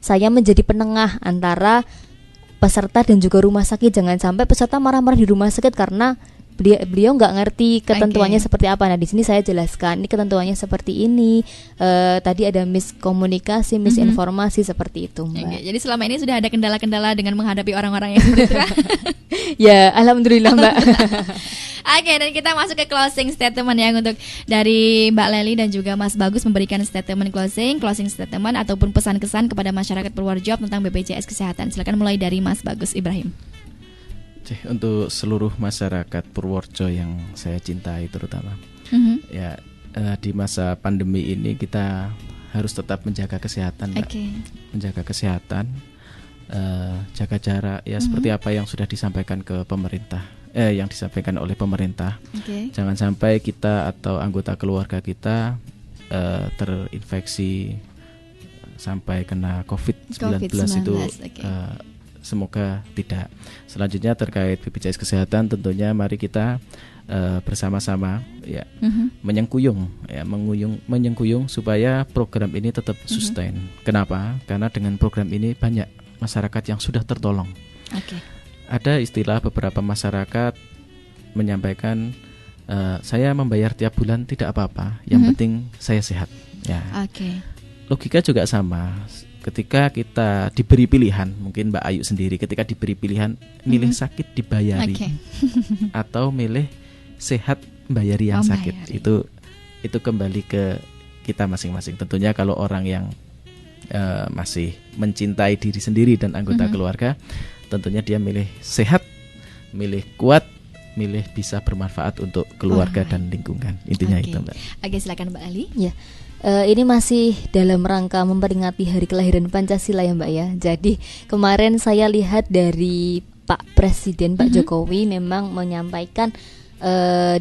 D: saya menjadi penengah antara peserta dan juga rumah sakit. Jangan sampai peserta marah-marah di rumah sakit karena beliau nggak ngerti ketentuannya seperti apa. Nah, di sini saya jelaskan ini ketentuannya seperti ini. Tadi ada miskomunikasi, misinformasi seperti itu, Mbak.
B: Jadi selama ini sudah ada kendala-kendala dengan menghadapi orang-orang yang seperti itu kan?
D: Ya, alhamdulillah, Mbak.
B: Oke, dan kita masuk ke closing statement ya untuk dari Mbak Leli dan juga Mas Bagus memberikan statement closing statement ataupun pesan-kesan kepada masyarakat Purworejo tentang BPJS Kesehatan. Silakan mulai dari Mas Bagus Ibrahim.
C: Untuk seluruh masyarakat Purworejo yang saya cintai terutama, ya di masa pandemi ini kita harus tetap menjaga kesehatan, Mbak. Menjaga kesehatan, jaga jarak, ya seperti apa yang sudah disampaikan ke pemerintah. Yang disampaikan oleh pemerintah. Jangan sampai kita atau anggota keluarga kita terinfeksi sampai kena COVID-19 itu semoga tidak. Selanjutnya terkait BPJS Kesehatan, tentunya mari kita bersama-sama ya menyengkuyung supaya program ini tetap sustain. Kenapa? Karena dengan program ini banyak masyarakat yang sudah tertolong. Ada istilah beberapa masyarakat menyampaikan saya membayar tiap bulan tidak apa-apa, yang penting saya sehat. Ya. Logika juga sama. Ketika kita diberi pilihan, mungkin Mbak Ayu sendiri ketika diberi pilihan milih sakit dibayari atau milih sehat membayari yang sakit, itu kembali ke kita masing-masing. Tentunya kalau orang yang masih mencintai diri sendiri dan anggota keluarga, tentunya dia milih sehat, milih kuat, milih bisa bermanfaat untuk keluarga dan lingkungan. Intinya itu, Mbak.
B: Oke, silakan Mbak Ali.
D: Ya. Ini masih dalam rangka memperingati hari kelahiran Pancasila ya, Mbak ya. Jadi kemarin saya lihat dari Pak Presiden Pak Jokowi memang menyampaikan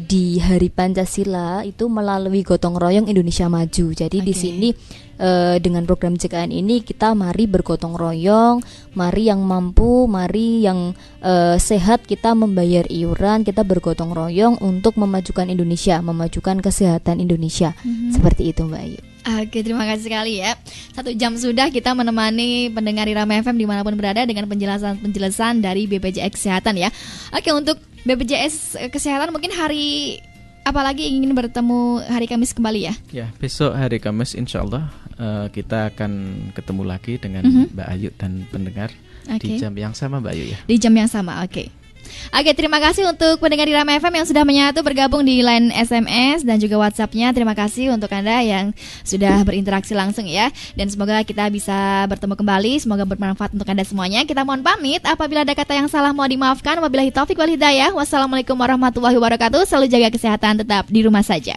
D: di Hari Pancasila itu melalui gotong royong Indonesia Maju. Jadi di sini dengan program JKN ini kita mari bergotong royong, mari yang mampu, mari yang sehat kita membayar iuran, kita bergotong royong untuk memajukan Indonesia, memajukan kesehatan Indonesia. Seperti itu, Mbak Ayu.
B: Oke, terima kasih sekali ya. 1 jam sudah kita menemani pendengar Irama FM dimanapun berada dengan penjelasan dari BPJS Kesehatan ya. Oke, untuk BPJS Kesehatan mungkin hari apalagi ingin bertemu hari Kamis kembali ya? Ya, besok hari Kamis insya Allah kita akan ketemu lagi dengan Mbak Ayu dan pendengar di jam yang sama, Mbak Ayu ya. Di jam yang sama, oke. Oke, terima kasih untuk pendengar Irama FM yang sudah menyatu bergabung di line SMS dan juga WhatsApp-nya. Terima kasih untuk Anda yang sudah berinteraksi langsung ya. Dan semoga kita bisa bertemu kembali, semoga bermanfaat untuk Anda semuanya. Kita mohon pamit, apabila ada kata yang salah mohon dimaafkan. Wabillahi taufik wal hidayah. Wassalamualaikum warahmatullahi wabarakatuh. Selalu jaga kesehatan, tetap di rumah saja.